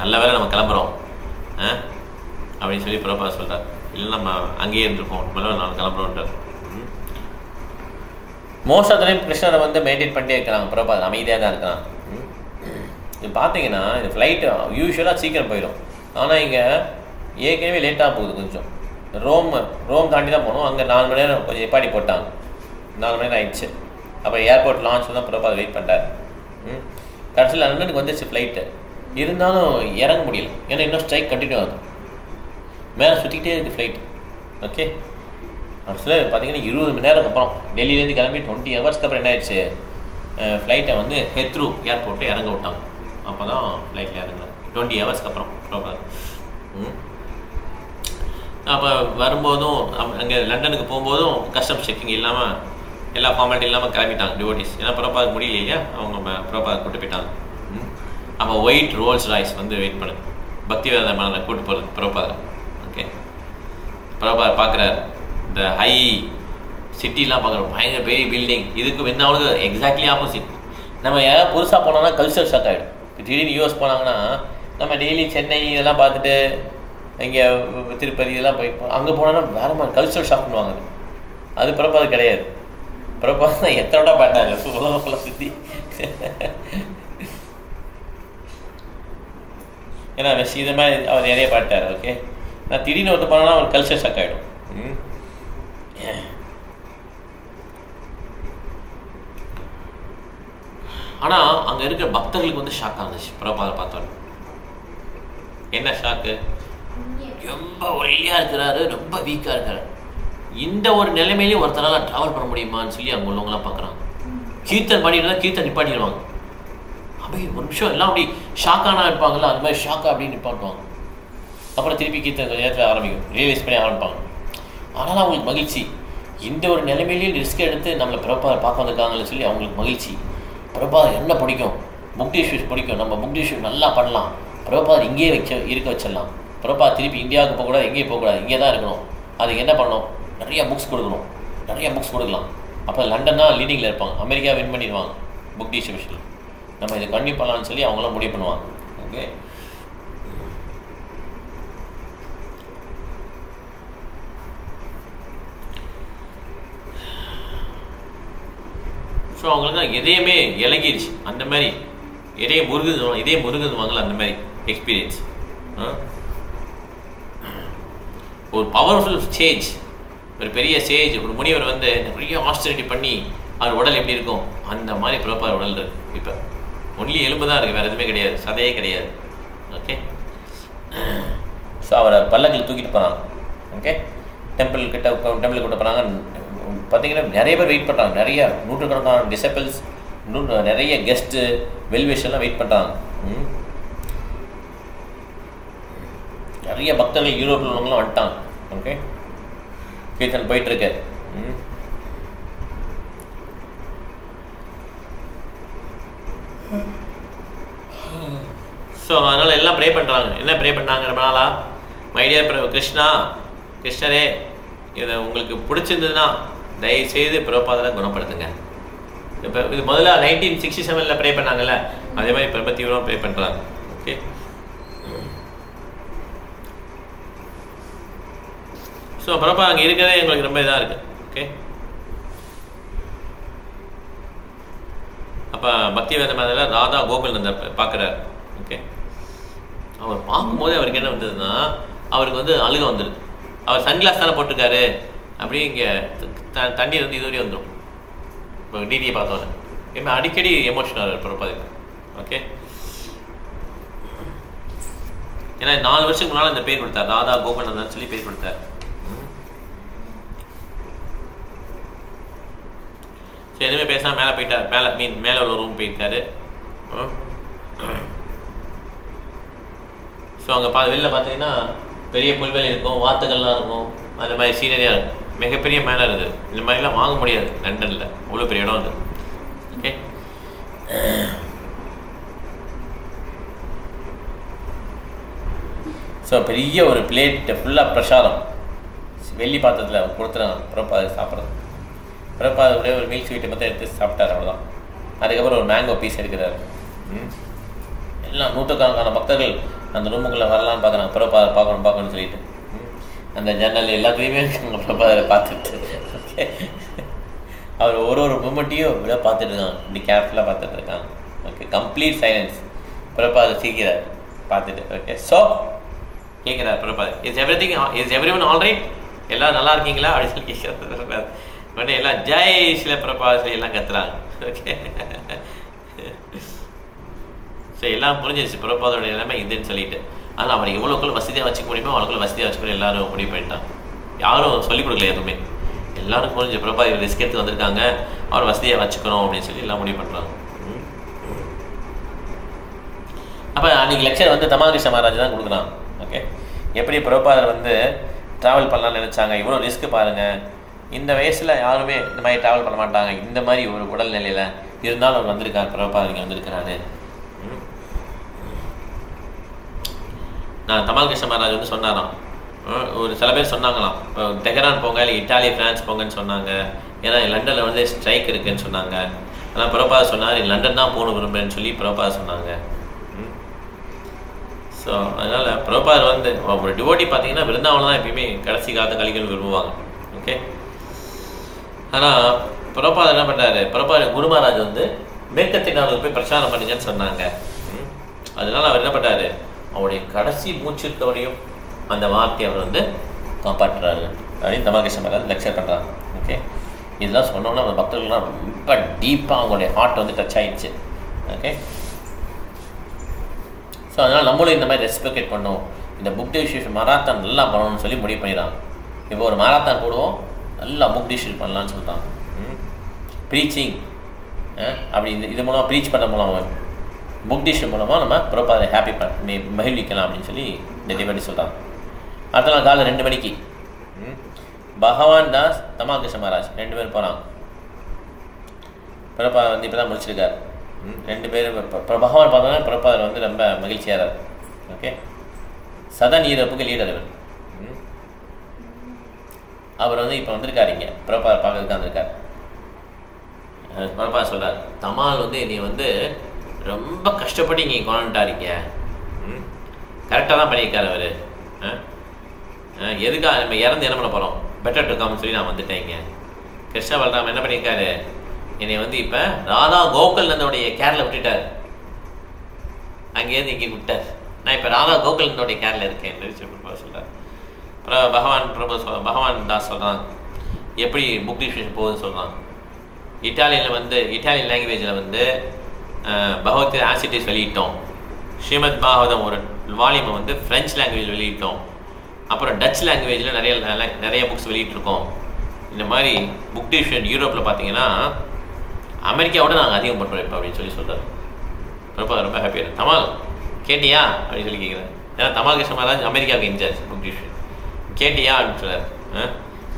நல்ல வேலை நம்ம கிளம்புறோம் அப்படின்னு சொல்லி பிரபா சொல்கிறார். இல்லை நம்ம அங்கேயே இருந்துருப்போம், நல்ல நான் கிளம்புறோன்றார். மோஸ்ட் ஆஃப் த டைம் கிருஷ்ணரை வந்து மெயின்டைன் பண்ணிட்டே இருக்கிறாங்க. பிரபா அமைதியாக தான் இருக்கிறான். இது பார்த்தீங்கன்னா இந்த ஃப்ளைட்டு யூஸ்வலாக சீக்கிரம் போயிடும். ஆனால் இங்கே ஏற்கனவே லேட்டாக போகுது கொஞ்சம். ரோம் தாண்டி தான் போகணும். அங்கே 4 மணி நேரம் கொஞ்சம் எப்பாடி போட்டாங்க. 4 மணி நேரம் ஆயிடுச்சு. அப்போ ஏர்போர்ட் லான்ச் தான் பிரபா வெயிட் பண்ணுறாரு. கடைசியில் லண்டனுக்கு வந்துச்சு ஃப்ளைட்டு. இருந்தாலும் இறங்க முடியல, ஏன்னா இன்னும் ஸ்ட்ரைக் கண்டினியூ ஆகுது. மேலே சுற்றிக்கிட்டே இருக்குது ஃப்ளைட். ஓகே. கடைசியில் பார்த்தீங்கன்னா 20 மணி நேரம் அப்புறம் டெல்லியிலேருந்து கிளம்பி 20 ஹவர்ஸ்க்கு அப்புறம் என்ன ஆயிடுச்சு, ஃப்ளைட்டை வந்து ஹெத்ரூ ஏர்போர்ட்டில் இறங்க விட்டாங்க. அப்போ தான் ஃப்ளைட்டில் இறங்குறாங்க 20 ஹவர்ஸ்க்கு அப்புறம் ப்ராப்பர். அப்போ வரும்போதும் அங்கே லண்டனுக்கு போகும்போதும் கஸ்டம்ஸ் செக்கிங் இல்லாமல் எல்லா ஃபார்மாலிட்டி இல்லாமல் கிளம்பிட்டாங்க டிவோட்டிஸ். ஏன்னா ப்ராப்பர் முடியலையா அவங்க ப்ராப்பர் கூட்டு போயிட்டாங்க. அப்போ ஒயிட் ரோல்ஸ் ராய்ஸ் வந்து வெயிட் பண்ணு பக்திவேதாந்த கூட்டு போகிறது ப்ராப்பர். ஓகே, ப்ராப்பர் பார்க்குறாரு இந்த ஹை சிட்டிலாம் பார்க்குறோம், பயங்கர பெரிய பில்டிங். இதுக்கு முன்னாவது எக்ஸாக்ட்லி ஆப்போசிட். நம்ம யாராவது புதுசாக போனோம்னா கல்ச்சர் ஷாக் ஆகிடும். திடீர்னு யூஎஸ் போனாங்கன்னா நம்ம டெய்லி சென்னை இதெல்லாம் பார்த்துட்டு இங்கே திருப்பதி இதெல்லாம் போய் அங்கே போனோன்னா வேறு மாதிரி கல்ச்சர் ஷாக் பண்ணுவாங்க. அது பிறப்பாது கிடையாது. பிறப்பாது தான் எத்தனோட பார்த்தாங்க உலகம் சுற்றி. ஏன்னா இது மாதிரி அவர் நிறைய பாட்டார். ஓகே, நான் திடீர்னு ஒருத்த போனோன்னா அவர் கல்ச்சர் ஷாக் ஆகிடும். ஆனால் அங்கே இருக்கிற பக்தர்களுக்கு வந்து ஷாக்காக இருந்துச்சு பிரபாதை பார்த்தோம். என்ன ஷாக்கு? ரொம்ப ஒல்லியாக இருக்கிறாரு, ரொம்ப வீக்காக இருக்காரு. இந்த ஒரு நிலைமையிலேயே ஒருத்தரால் ட்ராவல் பண்ண முடியுமான்னு சொல்லி அவங்க உள்ளவங்களாம் பார்க்குறாங்க. கீர்த்தன் பண்ணிட்டு தான் கீர்த்தன் நிப்பாட்டிடுவாங்க. அப்படி ஒரு நிமிஷம் எல்லாம் அப்படி ஷாக்கானா இருப்பாங்கல்ல, அந்த மாதிரி ஷாக்காக அப்படி நிப்பாட்டுவாங்க. அப்புறம் திருப்பி கீர்த்தன் கொஞ்சம் நேரத்தில் ஆரம்பிக்கும், ரியலைஸ் பண்ணி ஆரம்பிப்பாங்க. ஆனாலும் அவங்களுக்கு மகிழ்ச்சி. இந்த ஒரு நிலைமையிலேயே ரிஸ்க் எடுத்து நம்மளை பிரபாதை பார்க்க வந்திருக்காங்கன்னு சொல்லி அவங்களுக்கு மகிழ்ச்சி. பிரபாதை என்ன பிடிக்கும்? புக்டிஷ்யூஸ் பிடிக்கும். நம்ம புக்டிஷ்யூஸ் நல்லா பண்ணலாம். பிரபாதை இங்கேயே இருக்க வச்சிடலாம். பிரபாதை திருப்பி இந்தியாவுக்கு போகக்கூடாது, எங்கேயும் போகக்கூடாது, இங்கே தான் இருக்கணும். அதுக்கு என்ன பண்ணணும்? நிறைய புக்ஸ் கொடுக்கணும், நிறைய புக்ஸ் கொடுக்கலாம். அப்போ லண்டன் தான் லீடிங்கில் இருப்பாங்க, அமெரிக்கா வின் பண்ணிடுவாங்க புக் டிஸ்ட்ரிபியூஷன். நம்ம இதை கண்டிப்பாக பண்ணலான்னு சொல்லி அவங்களாம் முடிவு பண்ணுவாங்க. ஓகே, ஸோ அவங்களுக்கு எதையுமே இலகிடுச்சு. அந்த மாதிரி இதே முருகுதுவாங்கள அந்த மாதிரி எக்ஸ்பீரியன்ஸ். ஒரு பவர்ஃபுல் ஸ்டேஜ், ஒரு பெரிய ஸ்டேஜ். ஒரு முனிவர் வந்து நிறைய ஆஸ்டரிட்டி பண்ணி அவர் உடல் எப்படி இருக்கும் அந்த மாதிரி ப்ராப்பர் உடல் இருக்கு. இப்போ ஒன்லி எலும்பு தான் இருக்குது, வேறு எதுவுமே கிடையாது, சதையே கிடையாது. ஓகே, ஸோ அவரை பல்லக்கில் தூக்கிட்டு போகிறாங்க. ஓகே, டெம்பிள் கூட்ட போகிறாங்க. பார்த்தீங்கன்னா நிறைய பேர் வெயிட் பண்ணுறாங்க, நிறைய நூற்றுக்கணக்கான டிசபிள்ஸ், நிறைய கெஸ்ட்டு வெல்விஷர்லாம் வெயிட் பண்ணுறாங்க. நிறைய பக்தர்கள் யூரோப்பில் உள்ளவங்களாம் வந்துட்டாங்க. ஓகே, கீர்த்தன் போயிட்டுருக்கு. ஸோ அதனால் எல்லாம் ப்ரே பண்ணுறாங்க. என்ன ப்ரே பண்ணாங்க ரொம்ப நாளா? மைடியர் கிருஷ்ணரே, இதை உங்களுக்கு பிடிச்சிருந்ததுன்னா தயவுசெய்து பிரபாதெல்லாம் குணப்படுத்துங்க. இப்போ இது முதல்ல 1967 ப்ரே பண்ணாங்கல்ல, அதே மாதிரி இப்போ தீவிரமாக ப்ரே பண்ணுறாங்க. ஓகே, ஸோ பிரபா அங்கே இருக்கிறதே எங்களுக்கு ரொம்ப இதாக இருக்குது. ஓகே, அப்போ பக்தி வேதாந்தத்தில் ராதா கோகுல்நந்தர் பார்க்குறாரு. ஓகே, அவர் பார்க்கும்போது அவருக்கு என்ன வந்ததுன்னா, அவருக்கு வந்து அழுக வந்துடுது. அவர் சன்கிளாஸ் தானே போட்டிருக்காரு, அப்படியே இங்கே தண்ணீர் வந்து இதுவரையும் வந்துடும். இப்போ டிடியை பார்த்தோன்னே இப்போ அடிக்கடி எமோஷனல் பிரபாதிக்கு. ஓகே, ஏன்னா 4 வருஷத்துக்கு முன்னால் இந்த பேர் கொடுத்தார், ராதா கோகுல்நந்தன் சொல்லி பேர் கொடுத்தார். சரி, எதுவுமே பேசாமல் மேலே போயிட்டார். மேலே உள்ள ரூம் போயிருக்காரு. ஸோ அங்கே வெளில பார்த்தீங்கன்னா பெரிய புல்வெளி இருக்கும், வாத்துக்கள்லாம் இருக்கும், அந்த மாதிரி சீனரியாக இருக்கும். மிகப்பெரிய மேலே இருக்குது. இந்த மாதிரிலாம் வாங்க முடியாது லண்டனில், அவ்வளோ பெரிய இடம் அது. ஓகே, ஸோ பெரிய ஒரு பிளேட்டு ஃபுல்லாக பிரசாதம் வெள்ளி பாத்திரத்தில் கொடுத்துறாங்க பிரபாதை சாப்பிட்றது. பிரபாதை ஒரே ஒரு மில்க் ஸ்வீட்டை மட்டும் எடுத்து சாப்பிட்டார், அவ்வளோதான். அதுக்கப்புறம் ஒரு மேங்கோ பீஸ் எடுக்கிறாரு. எல்லாம் நூற்றுக்கணக்கான பக்தர்கள் அந்த ரூமுக்குள்ளே வரலான்னு பார்க்குறாங்க, பிரபாதை பார்க்கணும்னு சொல்லிட்டு. அந்த ஜன்னல் எல்லாத்துலேயுமே இருக்காங்க பிரபாதை பார்த்துட்டு. ஓகே, அவர் ஒரு மூமெண்ட்டையும் விட பார்த்துட்டு இருக்காங்க, இப்படி கேர்ஃபுல்லாக பார்த்துட்டு இருக்காங்க. Okay, complete silence. பிரபாதை சீக்கிறார் பார்த்துட்டு. ஓகே, ஸோ கேட்குறார் பிரபாதை, is everyone all right, எல்லாம் நல்லா இருக்கீங்களா அப்படின்னு சொல்லி கேட்குறாரு. உடனே எல்லாம் ஜெய் ஸ்ரீல பிரபாதை எல்லாம் கத்துறாங்க. ஓகே, ஸோ எல்லாம் புரிஞ்சிருச்சு பிரபாதோட எல்லாமே இதுன்னு சொல்லிட்டு. ஆனால் அவர் எவ்வளோக்குள்ள வசதியாக வச்சுக்க முடியுமோ அவ்வளோக்குள்ள வசதியாக வச்சுக்கணும் எல்லாரும் முடிவு பண்ணிட்டாங்க. யாரும் சொல்லிக் கொடுக்கல, எதுவுமே எல்லாருக்கும் புரிஞ்சு பிரபா இவர் ரிஸ்க் எடுத்து வந்திருக்காங்க, அவர் வசதியாக வச்சுக்கணும் அப்படின்னு சொல்லி எல்லாம் முடிவு பண்ணுறாங்க. அப்போ அன்றைக்கி லெக்சர் வந்து தமால் கிருஷ்ண மகாராஜ் தான் கொடுக்குறான். ஓகே, எப்படி பிரபாதர் வந்து ட்ராவல் பண்ணலாம்னு நினச்சாங்க, இவ்வளோ ரிஸ்க்கு பாருங்கள், இந்த வயசில் யாருமே இந்த மாதிரி ட்ராவல் பண்ண மாட்டாங்க, இந்த மாதிரி ஒரு உடல்நிலையில் இருந்தாலும் அவர் வந்திருக்கார், பிரபாதர் இங்கே வந்திருக்கிறாரு. நான் தமால் கிருஷ்ண மகாராஜ் வந்து சொன்னாராம், ஒரு சில பேர் சொன்னாங்களாம், இப்போ தெஹரான் போங்க இல்லை இட்டாலி ஃப்ரான்ஸ் போங்கன்னு சொன்னாங்க, ஏன்னா லண்டனில் வந்து ஸ்ட்ரைக் இருக்குதுன்னு சொன்னாங்க. ஆனால் பிரபாதர் சொன்னார் லண்டன் தான் போகணும் விரும்புகிறேன்னு சொல்லி பிரபாதர் சொன்னாங்க. ஸோ அதனால் பிரபாதர் வந்து ஒரு டிவோட்டி பார்த்தீங்கன்னா விருந்தாவனம் தான் எப்பயுமே கடைசி காலத்தை கழிக்கணும்னு விரும்புவாங்க. ஓகே, ஆனால் பிரபாதர் என்ன பண்ணுறாரு, பிரபாதர் குரு மகாராஜ் வந்து மேற்கத்திய நாடுகளுக்கு போய் பிரச்சாரம் பண்ணுங்கன்னு சொன்னாங்க. அதனால் அவர் என்ன பண்ணுறாரு, அவருடைய கடைசி மூச்சுத்தோடையும் அந்த வார்த்தையை அவர் வந்து காப்பாற்றுறாரு அப்படின்னு தமால் கிருஷ்ண மகாராஜ் லெக்சர் பண்ணுறாங்க. ஓகே, இதெல்லாம் சொன்னோன்னா அந்த பக்தர்கள்லாம் ரொம்ப டீப்பாக அவங்களுடைய ஹார்ட் வந்து டச் ஆகிடுச்சு. ஓகே, ஸோ அதனால் நம்மளும் இந்த மாதிரி ரெஸ்பெக்ட் பண்ணோம், இந்த புக் டிஸ்ட்ரிபியூஷன் மராத்தான் நல்லா பண்ணணும்னு சொல்லி முடிவு பண்ணிடுறாங்க. இப்போ ஒரு மராத்தான் போடுவோம், நல்லா புக் டிஸ்ட்ரிபியூட் பண்ணலான்னு சொல்லிட்டாங்க. ப்ரீச்சிங் அப்படி இது மூலமாக ப்ரீச் பண்ண மூலமாக புக் டிஸ்ட்ரிபியூட் மூலமாக நம்ம பிரபாதரை ஹாப்பி மகிழ்விக்கலாம் அப்படின்னு சொல்லி இந்த டிபேட்டி சொல்கிறாங்க. அடுத்த நாள் காலை 2 மணிக்கு பகவான் தாஸ் தமால் கிருஷ்ண மகாராஜ் 2 பேர் போகிறாங்க. பிரபாதர் வந்து இப்போ தான் முடிச்சிருக்காரு. 2 பேரும் பகவான் பார்த்தோன்னா பிரபாதர் வந்து ரொம்ப மகிழ்ச்சியாக. ஓகே, சதன் ஈரப்புக்கு லீடர் இவர். அவர் வந்து இப்போ வந்திருக்காரு, இங்கே பிரபாதர் பார்க்கறதுக்கு வந்திருக்கார். பிரபாதர் சொல்கிறார், தமால் வந்து என்னை வந்து ரொம்ப கஷ்டப்பட்டு இங்கே கொண்டுட்டாருங்க, கரெக்டாக தான் பண்ணியிருக்காரு அவர். எதுக்காக நம்ம இறந்து என்ன பண்ண போகிறோம், பெட்டர் டு கம்னு சொல்லி நான் வந்துட்டேங்க. கிருஷ்ண பலராம் என்ன பண்ணியிருக்காரு, என்னை வந்து இப்போ ராதா கோகுல்நந்தோடைய கேரில் விட்டுட்டார், அங்கேருந்து இங்கே விட்டார். நான் இப்போ ராதா கோகுல்நந்தோடைய கேரில் இருக்கேன் பிரபா சொல்கிறார். அப்புறம் பகவான் தாஸ் சொல்கிறான் எப்படி புக் டிஸ்ட்ரிபியூஷன் போகுதுன்னு சொல்கிறான். இட்டாலியில் வந்து இட்டாலியன் லாங்குவேஜில் வந்து பகவத்கீதை ஆசிட்டிஸ் வெளியிட்டோம், ஸ்ரீமத் பாகவதம் ஒரு வால்யூமை வந்து ஃப்ரெஞ்ச் லாங்குவேஜ் வெளியிட்டோம், அப்புறம் டச் லாங்குவேஜில் நிறைய புக்ஸ் வெளியிட்டிருக்கோம். இந்த மாதிரி புக் டிஸ்ட்ரிபியூஷன் யூரோப்பில் பார்த்தீங்கன்னா அமெரிக்காவோட நாங்கள் அதிகம் பண்ணுறோம் இப்போ அப்படின்னு சொல்லி சொல்கிறார். ரொம்ப ரொம்ப ஹாப்பியாக. தமால் கேட்டியா அப்படின்னு சொல்லி கேட்குறேன். ஏன்னா தமால் கிருஷ்ண மகாராஜ் அமெரிக்காவுக்கு இன்சார்ஜ் புக் டிஸ்ட்ரிபியூஷன். கேட்டியா அப்படின்னு சொல்கிறார்.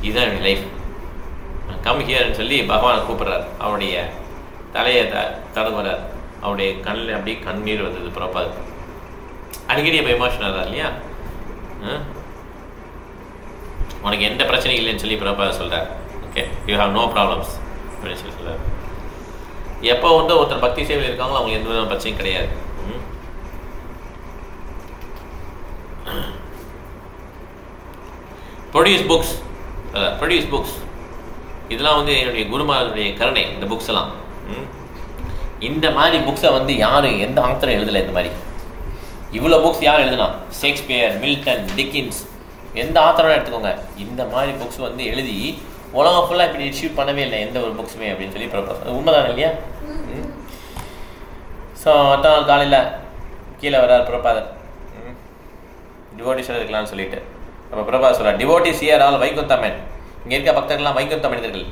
இதுதான் என்னுடைய லைஃப், கம் ஹியர்னு சொல்லி பகவானை கூப்பிட்றார். அவருடைய தலையை தடவுறார். அவருடைய கண்ணில் அப்படியே கண்ணீர் வந்தது. பிரபாத் அடிக்கடி இப்போ எமோஷனல் ஆகிறார் இல்லையா, உனக்கு எந்த பிரச்சனையும் இல்லைன்னு சொல்லி பிரபாத் சொல்கிறார். Okay, you have no problems அப்படின்னு சொல்லி சொல்கிறார். எப்போ வந்து ஒருத்தர் பக்தி சேவையில் இருக்காங்களோ அவங்க எந்த விதமான பிரச்சனையும் கிடையாது. ப்ரொடியூஸ் புக்ஸ் இதெல்லாம் வந்து என்னுடைய குருமாருடைய கருணை. இந்த புக்ஸ் எல்லாம் இந்த மாதிரி புக்ஸை வந்து யாரும் எந்த ஆத்தரும் எழுதலை. இந்த மாதிரி இவ்வளோ புக்ஸ் யார் எழுதுனா, ஷேக்ஸ்பியர், மில்டன், டிக்கின்ஸ், எந்த ஆத்தரும் எடுத்துக்கோங்க. இந்த மாதிரி புக்ஸ் வந்து எழுதி உலகம் ஃபுல்லாக இப்படி டிஸ்ட்ரிபியூட் பண்ணவே இல்லை எந்த ஒரு புக்ஸுமே அப்படின்னு சொல்லி பிரபாத். உண்மைதானே இல்லையா? ஸோ அடுத்த நாள் காலையில் கீழே வர்றார் பிரபாதர், டிவோட்டிஸாக இருக்கலாம்னு சொல்லிட்டு. அப்போ பிரபாத் சொல்கிறார், டிவோட்டிஸ் ஹியர் ஆல் வைகுந்தமன். இங்கே இருக்க பக்தர்கள்லாம் வைகுந்த மனிதர்கள்,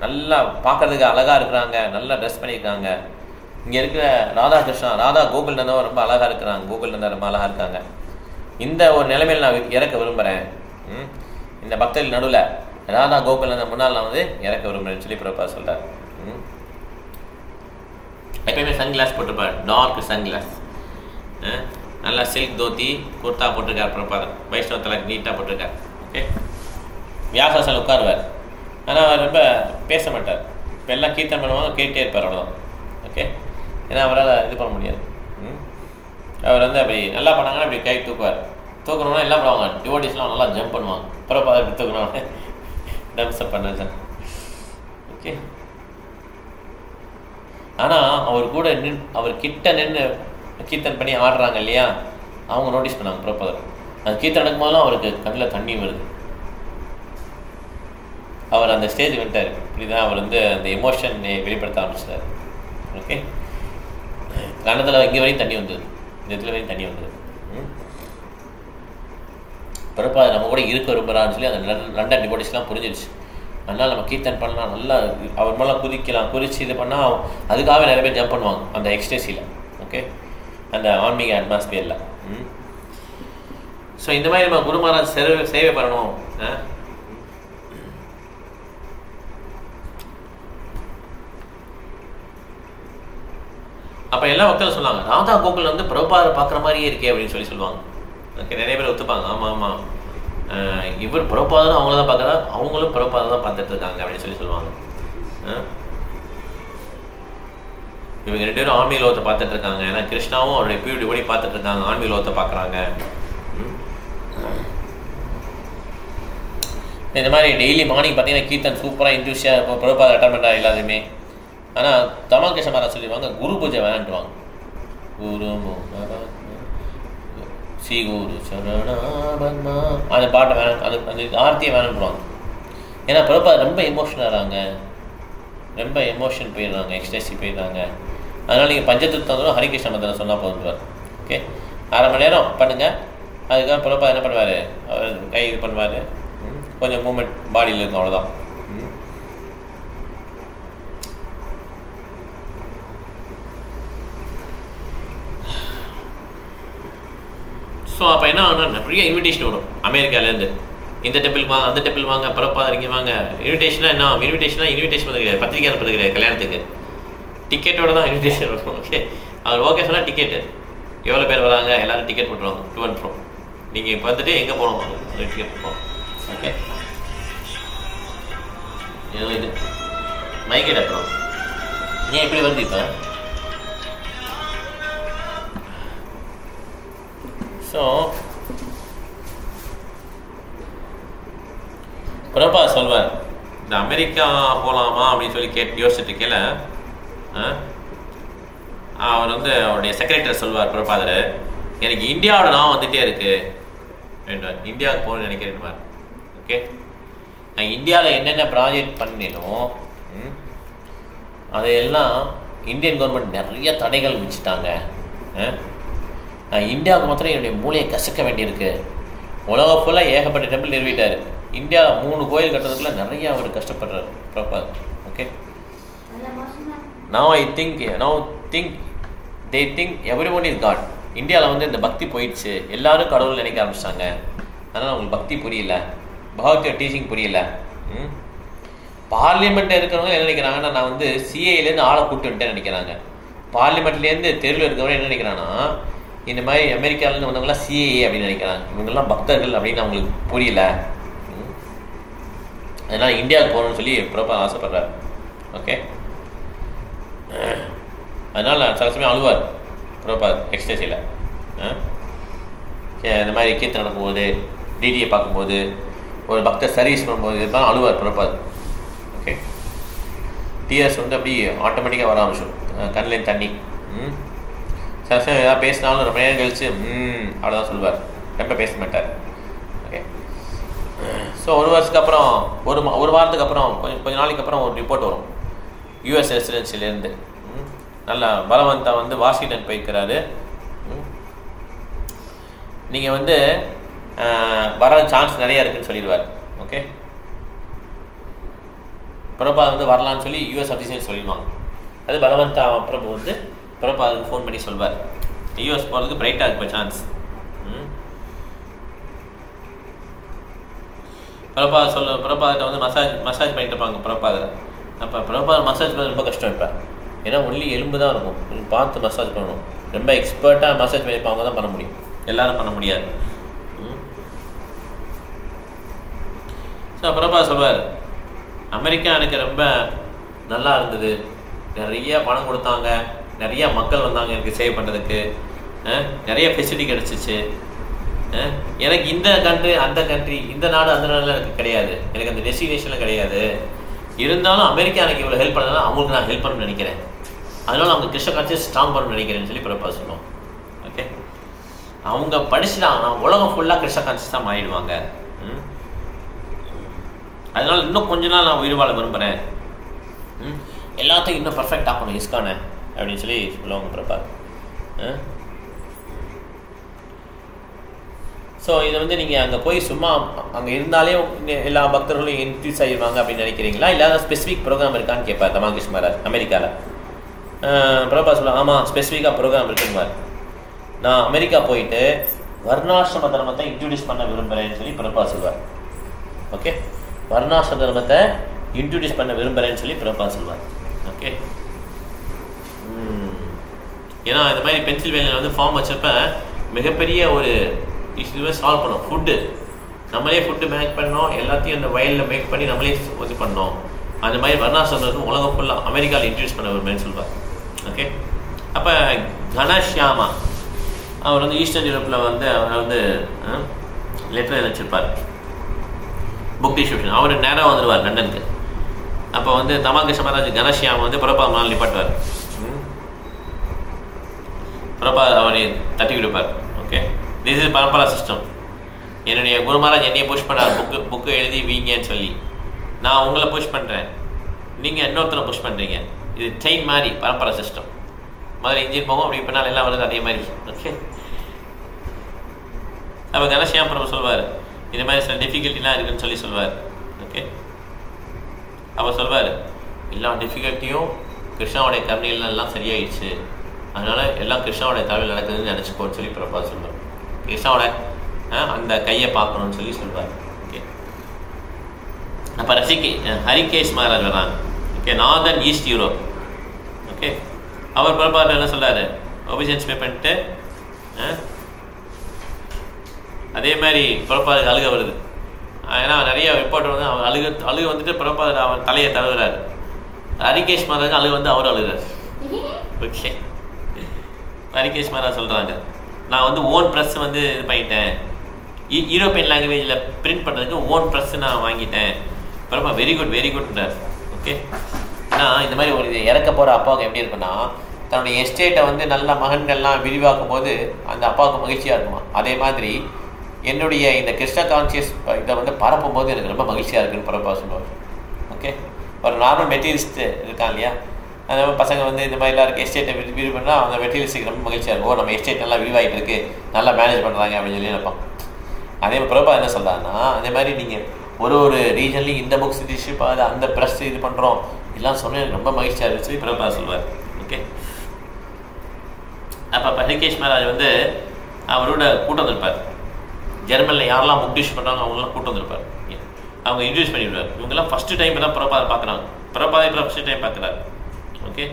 நல்லா பார்க்கறதுக்கு அழகாக இருக்கிறாங்க, நல்லா ட்ரெஸ் பண்ணியிருக்காங்க. இங்கே இருக்கிற ராதாகிருஷ்ணா, ராதா கோகுல்நந்தா ரொம்ப அழகாக இருக்கிறாங்க, கோகுல்நந்தா ரொம்ப அழகாக இருக்காங்க. இந்த ஒரு நிலைமையில் நான் இறக்க விரும்புகிறேன். இந்த பக்தர்கள் நடுவில் ராதா கோகுல்நந்தா முன்னால் நான் வந்து இறக்க விரும்புகிறேன்னு சொல்லி பிரபாத் சொல்கிறார். எப்பயுமே சன்கிளாஸ் போட்டிருப்பார், டார்க் சன்கிளாஸ், நல்லா சில்க் தோத்தி குர்த்தா போட்டிருக்கார் பிரபாத். வைஷ்ணவ தலை நீட்டாக போட்டிருக்கார். ஓகே, வியாசாசல் உட்காருவார். ஆனால் அவர் ரொம்ப பேச மாட்டார். இப்போ எல்லாம் கீர்த்தன் பண்ணுவாங்க, கேட்டே இருப்பார், அவ்வளோதான். ஓகே, ஏன்னா அவரால் இது பண்ண முடியாது. அவர் வந்து அப்படி நல்லா பண்ணாங்கன்னா அப்படி கை தூக்குவார். தூக்கணும்னா எல்லாம் பண்ணுவாங்க, டிவோட்டிஸ்லாம் நல்லா ஜம்ப் பண்ணுவாங்க. பிரபாத் அப்படி தூக்கணும், டம்ஸ்அப் பண்ண சார். ஓகே, ஆனால் அவர் கூட அவர் கிட்ட நின்று கீர்த்தன் பண்ணி ஆடுறாங்க இல்லையா, அவங்க நோட்டீஸ் பண்ணாங்க பிரபாத். அது கீர்த்தன் நடக்கும் போதெல்லாம் அவருக்கு கண்ணில் தண்ணி வருது. அவர் அந்த ஸ்டேஜ் வந்துட்டார். இப்படி தான் அவர் வந்து அந்த எமோஷனை வெளிப்படுத்த ஆரம்பிச்சிட்டார். ஓகே, கண்ணத்தில் இங்கே வரையும் தண்ணி வந்தது, இந்த இடத்துல வரையும் தண்ணி வந்தது. பிரபாத் நம்ம கூட இருக்க விரும்புகிறான்னு சொல்லி அந்த லண்டன் டிவோட்டிஸ்லாம் புரிஞ்சிருச்சு. அதனால் நம்ம கீர்த்தன் பண்ணலாம், நல்லா அவர் மேலே குதிக்கலாம், குதிச்சு இது பண்ணால் அதுக்காகவே நிறைய பேர் ஜம்ப் பண்ணுவாங்க அந்த எக்ஸ்டேசியில். ஓகே, அந்த ஆன்மீக அட்மாஸ்பியரில். ஸோ இந்த மாதிரி நம்ம குரு மகாராஜ் சேவை பண்ணணும். அப்போ எல்லா மக்களும் சொன்னாங்க, ராதா கோகுல் வந்து பிரபாதரை பார்க்குற மாதிரியே இருக்கே அப்படின்னு சொல்லுவாங்க. ஓகே, நிறைய பேர் ஒத்துப்பாங்க, ஆமாம் ஆமாம் இவர் பிரபாதரும் அவங்கள தான் பார்க்குறா, அவங்களும் பிரபாதம் தான் பார்த்துட்டு இருக்காங்க அப்படின்னு சொல்லுவாங்க. இவங்க 2 பேரும் ஆன்மீக லோகத்தை பார்த்துட்டு இருக்காங்க. ஏன்னா கிருஷ்ணாவும் அவருடைய பியூட்டி ஓடி பார்த்துட்டு இருக்காங்க, ஆன்மீக லோகத்தை பார்க்குறாங்க. இந்த மாதிரி டெய்லி மார்னிங் பார்த்தீங்கன்னா கீர்த்தன் சூப்பராக இன்ட்யூஷியாக இருக்கும், பிரபாத அட்டன் பண்ணுறா எல்லாத்தையுமே. ஆனால் தமால் கிருஷ்ண மகாராஜ் சொல்லிடுவாங்க குரு பூஜை வேணான்ட்டுவாங்க. குரு ஸ்ரீ குரு சரணா அந்த பாட்டை வேணாம், அது அந்த ஆர்த்தியை வேணான்ட்டுவாங்க. ஏன்னா பிரபாத ரொம்ப எமோஷனாகிறாங்க, ரொம்ப எமோஷன் போயிடுறாங்க, எக்ஸ்டேசி போயிடுறாங்க. அதனால் நீங்கள் பஞ்சதத்துவம் ஹரிகிருஷ்ண மந்திரம் சொன்னால் போதுவார். ஓகே, 1/2 மணி நேரம் பண்ணுங்கள். அதுக்காக பிரபாத என்ன பண்ணுவார், அவர் கை இது பண்ணுவார், கொஞ்சம் மூமெண்ட் பாடியில் இருக்கும், அவ்வளோதான். ஸோ அப்போ என்ன ஆகுனா நிறைய இன்விடேஷன் வரும் அமெரிக்காவிலேருந்து. இந்த டெம்பிள் வாங்க, அந்த டெம்பிள் வாங்க, பிரபாத இங்கே வாங்க. இன்விடேஷனாக என்ன, இன்விடேஷன் வந்து கிடையாது, பத்திரிக்கை அனுப்புறது கிடையாது, கல்யாணத்துக்கு டிக்கெட்டோட தான் இன்விடேஷன் வரும். ஓகே, அவர் ஓகே சொன்னால் டிக்கெட்டு எவ்வளோ பேர் வராங்க எல்லோரும் டிக்கெட் போட்டுருவாங்க, டு அண்ட் ஃப்ரோ. நீங்கள் இப்போ வந்துட்டு எங்கே போகணும் டிக்கெட் போட்டுருவோம். ஓகே, இது மைக்கெட் அப்புறம் ஏன் இப்படி வருது இப்போ? ஸோ பிரபாத் சொல்வார், இந்த அமெரிக்கா போகலாமா அப்படின்னு சொல்லி யோசிச்சுட்டு இருக்கல, அவர் வந்து அவருடைய செக்ரட்டரி சொல்வார் பிரபாதர், எனக்கு இந்தியாவோட நான் வந்துகிட்டே இருக்கு வேண்டாம், இந்தியாவுக்கு போகணும்னு நினைக்கிறேன். ஓகே, நான் இந்தியாவில் என்னென்ன ப்ராஜெக்ட் பண்ணினோம் அதையெல்லாம் இந்தியன் கவர்மெண்ட் நிறைய தடைகள் வச்சுட்டாங்க. நான் இந்தியாவுக்கு மாத்திரம் என்னுடைய மூளையை கசக்க வேண்டியிருக்கு. உலகம் ஃபுல்லாக ஏகப்பட்ட டெம்பிள் நிறுவிட்டார். இந்தியாவில் 3 கோயில் கட்டுறதுக்குள்ள நிறைய அவர் கஷ்டப்படுறாரு Prabhat. Okay, they think everyone is God. இந்தியாவில் வந்து இந்த பக்தி போயிடுச்சு, எல்லாரும் கடவுள் நினைக்க ஆரம்பிச்சிட்டாங்க. அதனால் அவங்களுக்கு பக்தி புரியல, பகவத்கீதை டீச்சிங் புரியல. பார்லிமெண்ட்டில் இருக்கிறவங்க என்ன நினைக்கிறாங்கன்னா, நான் வந்து சிஏலேருந்து ஆளை கூப்பிட்டு வந்துட்டேன்னு நினைக்கிறாங்க. பார்லிமெண்ட்லேருந்து தெருவில் இருக்கிறவங்க என்ன நினைக்கிறான்னா, இந்த மாதிரி அமெரிக்காவிலேருந்து வந்தவங்களாம் சிஏஏ அப்படின்னு நினைக்கிறாங்க, இவங்கெல்லாம் பக்தர்கள் அப்படின்னு அவங்களுக்கு புரியல. அதனால் இந்தியாவுக்கு போகணும்னு சொல்லி பிரபாத் ஆசைப்படுறாரு. ஓகே, அதனால் சில சமயம் அழுவார் பிரபாத் எக்ஸ்டேசியில். இந்த மாதிரி கீர்த்தனை நடக்கும்போது, டிடியை பார்க்கும்போது, ஒரு பக்தர் சர்வீஸ் பண்ணும்போது இதெல்லாம் அழுவார் பிரபாத். ஓகே, டிஎஸ் வந்து அப்படி ஆட்டோமேட்டிக்காக வர ஆரம்பிச்சிடும், கண்ணிலேருந்து தண்ணி. சில சமயம் ஏதாவது பேசினாலும் ரொம்ப நேரம் கழிச்சு அவ்வளோதான் சொல்லுவார், ரொம்ப பேச மாட்டார். ஓகே, ஸோ 1 வருஷத்துக்கு அப்புறம் ஒரு வாரத்துக்கு அப்புறம் கொஞ்சம் நாளைக்கு அப்புறம் ஒரு ரிப்போர்ட் வரும் யூஎஸ் ரெசிடென்சிலேருந்து. நல்லா பலவந்தா வந்து வாஷிங்டன் போய்க்கிறாரு, நீங்கள் வந்து வர சான்ஸ் நிறையா இருக்குன்னு சொல்லிடுவார். ஓகே, பிரபாத் வந்து வரலான்னு சொல்லி யூஎஸ் அஃபீஷியல் சொல்லிடுவாங்க. அது பலவந்தா பிரபு வந்து பிரபாத்துக்கு ஃபோன் பண்ணி சொல்வார், யூஎஸ் போகிறதுக்கு பிரைட்டாக இருப்ப சான்ஸ். பிரபாத்தை வந்து மசாஜ் பண்ணிட்டு இருப்பாங்க பிரபாதை. அப்போ பிரபாத் மசாஜ் பண்ண ரொம்ப கஷ்டம் இப்போ, ஏன்னா ஒன்லி எலும்பு தான் இருக்கும், பார்த்து மசாஜ் பண்ணணும். ரொம்ப எக்ஸ்பர்ட்டாக மசாஜ் பண்ணியிருப்பாங்க தான் பண்ண முடியும், எல்லாரும் பண்ண முடியாது. ஸோ பிரபாத் சொல்வார், அமெரிக்கா எனக்கு ரொம்ப நல்லா இருந்தது, நிறைய பணம் கொடுத்தாங்க, நிறைய மக்கள் வந்தாங்க எனக்கு சேவ் பண்ணுறதுக்கு, நிறைய ஃபெசிலிட்டி கிடச்சிச்சு. எனக்கு இந்த கண்ட்ரி அந்த கண்ட்ரி, இந்த நாடு அந்த நாடுலாம் எனக்கு கிடையாது, எனக்கு அந்த டெஸ்டினேஷன்லாம் கிடையாது. இருந்தாலும் அமெரிக்கா எனக்கு இவ்வளோ ஹெல்ப் பண்ணதுனா அவங்களுக்கு நான் ஹெல்ப் பண்ணணும்னு நினைக்கிறேன், அதனால் அவங்க கிருஷ்ண கான்சியஸ் ஸ்ட்ராங் பண்ணணும்னு நினைக்கிறேன்னு சொல்லி பிரபாத் சொன்னோம். ஓகே, அவங்க படிச்சுட்டாங்கன்னா உலகம் ஃபுல்லாக கிருஷ்ண கான்சியஸ் தான் மாறிடுவாங்க. அதனால் இன்னும் கொஞ்ச நாள் நான் உயிர் வாழ விரும்புகிறேன், எல்லாத்தையும் இன்னும் பர்ஃபெக்ட் ஆகணும் இஸ்கானை அப்படின்னு சொல்லி சொல்லுவாங்க பிரபாத். ஸோ இதை வந்து நீங்கள் அங்கே போய் சும்மா அங்கே இருந்தாலே எல்லா பக்தர்களும் இன்ட்ரீஸ் ஆகிடுவாங்க அப்படின்னு நினைக்கிறீங்களா, இல்லாத ஸ்பெசிஃபிக் ப்ரோக்ராம் இருக்கான்னு கேட்பார் தமாகிருஷ்ண மகாராஜ் அமெரிக்காவில். பிரபா சொல்லுவாங்க, ஆமாம் ஸ்பெசிஃபிக்காக ப்ரோக்ராம் இருக்குன்னு. நான் அமெரிக்கா போயிட்டு வர்ணாசிரம தர்மத்தை இன்ட்ரடியூஸ் பண்ண விரும்புகிறேன்னு சொல்லி பிரபா சொல்வார். ஓகே, வர்ணாசிரம தர்மத்தை இன்ட்ரடியூஸ் பண்ண விரும்புகிறேன்னு சொல்லி பிரபா சொல்வார். ஓகே, ஏன்னா இந்த மாதிரி பென்சில்வேனியாவில் வந்து ஃபார்ம் வச்சப்ப மிகப்பெரிய ஒரு இஷ்யூவை சால்வ் பண்ணோம். ஃபுட்டு நம்மளே ஃபுட்டு மேக் பண்ணோம், எல்லாத்தையும் அந்த வயலில் மேக் பண்ணி நம்மளே இது பண்ணோம். அந்த மாதிரி வர்ணாசிரமம் உலகம் ஃபுல்லாக அமெரிக்காவில் இன்ட்ரடியூஸ் பண்ண விரும்புகிறேன்னு சொல்வார். ஓகே, அப்போ கணஷ்யாமா அவர் வந்து ஈஸ்டர்ன் யூரோப்பில் வந்து அவர் வந்து லெட்டர் எழுதிச்சிருப்பார், புக் டிஸ்ட்ரிபியூஷன். அவர் நேராக வந்துடுவார் லண்டனுக்கு. அப்போ வந்து தமாகிருஷ்ண மகாராஜ் கணஷ்யாமா வந்து பிரபா நாள் நிப்பாட்டுவார். பிரபா அவரை தட்டி விடுப்பார். Okay, this is parampara system. என்னுடைய குரு மகாராஜ் என்னையை புஷ் பண்ணார், புக்கு எழுதி வீங்கன்னு சொல்லி. நான் உங்களை புஷ் பண்ணுறேன், நீங்கள் இன்னொருத்தரை புஷ் பண்ணுறீங்க. இது செயின் மாதிரி பரம்பரா சிஸ்டம். முதல்ல இன்ஜின் போகும், அப்படி பின்னால் எல்லாம் வருது அதே மாதிரி. ஓகே, அப்போ கணேஷ்யாம் பிரபு சொல்வார், இந்த மாதிரி சில டிஃபிகல்ட்டிலாம் இருக்குன்னு சொல்லி சொல்வார். ஓகே, அப்போ சொல்வார், எல்லா டிஃபிகல்ட்டியும் கிருஷ்ணாவுடைய கருணையிலாம் சரியாயிடுச்சு, அதனால் எல்லாம் கிருஷ்ணாவுடைய தலையில் நடக்குதுன்னு நினச்சிக்கோன்னு சொல்லி பிரபா சொல்வார். கிருஷ்ணாவோட அந்த கையை பார்க்கணும்னு சொல்லி சொல்வார். ஓகே, அப்போ ஹரிகேஷ் மகாராஜ் வர்றாங்க. Okay, northern east Europe. Okay, அவர் பிரபா என்ன சொல்கிறாரு, ஒபிஷன்ஸ் பே பண்ணிட்டு அதே மாதிரி பிரபாதுக்கு அழுக வருது. ஏன்னா நிறைய ரிப்போர்ட் வந்து அவர் அழுக வந்துட்டு பிரபாது அவர் தலையை தழுவுறாரு. ஹரிகேஷ் மகாராஜ் அழுக வந்து அவர் அழுகிறார். ஓகே, ஹரிகேஷ் மகாராஜ் சொல்கிறாங்க, நான் வந்து ஓன் ப்ரெஸ் வந்து இது பண்ணிட்டேன், யூரோப்பியன் லாங்குவேஜில் பிரிண்ட் பண்ணுறதுக்கு ஓன் ப்ரெஸ் நான் வாங்கிட்டேன். பிரபா வெரி குட்ன்றார். ஓகே, ஏன்னா இந்த மாதிரி ஒரு இறக்க போகிற அப்பாவுக்கு எப்படி இருக்குன்னா, தன்னுடைய எஸ்டேட்டை வந்து நல்ல மகன்கள்லாம் விரிவாக்கும் போது அந்த அப்பாவுக்கு மகிழ்ச்சியாக இருக்குமா, அதே மாதிரி என்னுடைய இந்த கிருஷ்ண கான்சியஸ் இதை வந்து பரப்பும் போது எனக்கு ரொம்ப மகிழ்ச்சியாக இருக்குன்னு பிரபா சொல்லுவார். ஓகே, ஒரு நார்மல் மெட்டீரியலிஸ்ட் இருக்கான் இல்லையா, அந்த மாதிரி பசங்க வந்து இந்த மாதிரிலாம் இருக்குது, எஸ்டேட்டை விரிவு பண்ணால் அந்த மெட்டீரியல்ஸுக்கு ரொம்ப மகிழ்ச்சியாக இருக்கும். ஓ, நம்ம எஸ்டேட் நல்லா விரிவாகிட்டு இருக்குது, நல்லா மேனேஜ் பண்ணுறாங்க அப்படின்னு சொல்லி நினைப்பான். அதே மாதிரி பிரபா என்ன சொல்கிறாங்கன்னா, அதே மாதிரி நீங்கள் ஒரு ரீஜன்லையும் இந்த புக்ஸ் டிஸ்ட்ரிப் ஆகுது, அந்த ப்ரெஸ் இது பண்ணுறோம், இதெல்லாம் சொன்னால் எனக்கு ரொம்ப மகிழ்ச்சியாக இருந்துச்சு சொல்லி பிரபா சொல்வார். ஓகே, அப்போ ஹரிகேஷ் மகாராஜ் வந்து அவரோட கூட்டம் வந்திருப்பார். ஜெர்மனியில் யாரெல்லாம் புக் டிஷ் பண்ணுறாங்க அவங்களாம் கூட்டம் வந்திருப்பார். அவங்க இன்ட்ரடியூஸ் பண்ணிவிடுவார். இவங்கெல்லாம் ஃபஸ்ட்டு டைம் தான் பிரபாதை பார்க்குறாங்க. பிரபாதை ஃபஸ்ட்டு டைம் பார்க்குறாரு. ஓகே,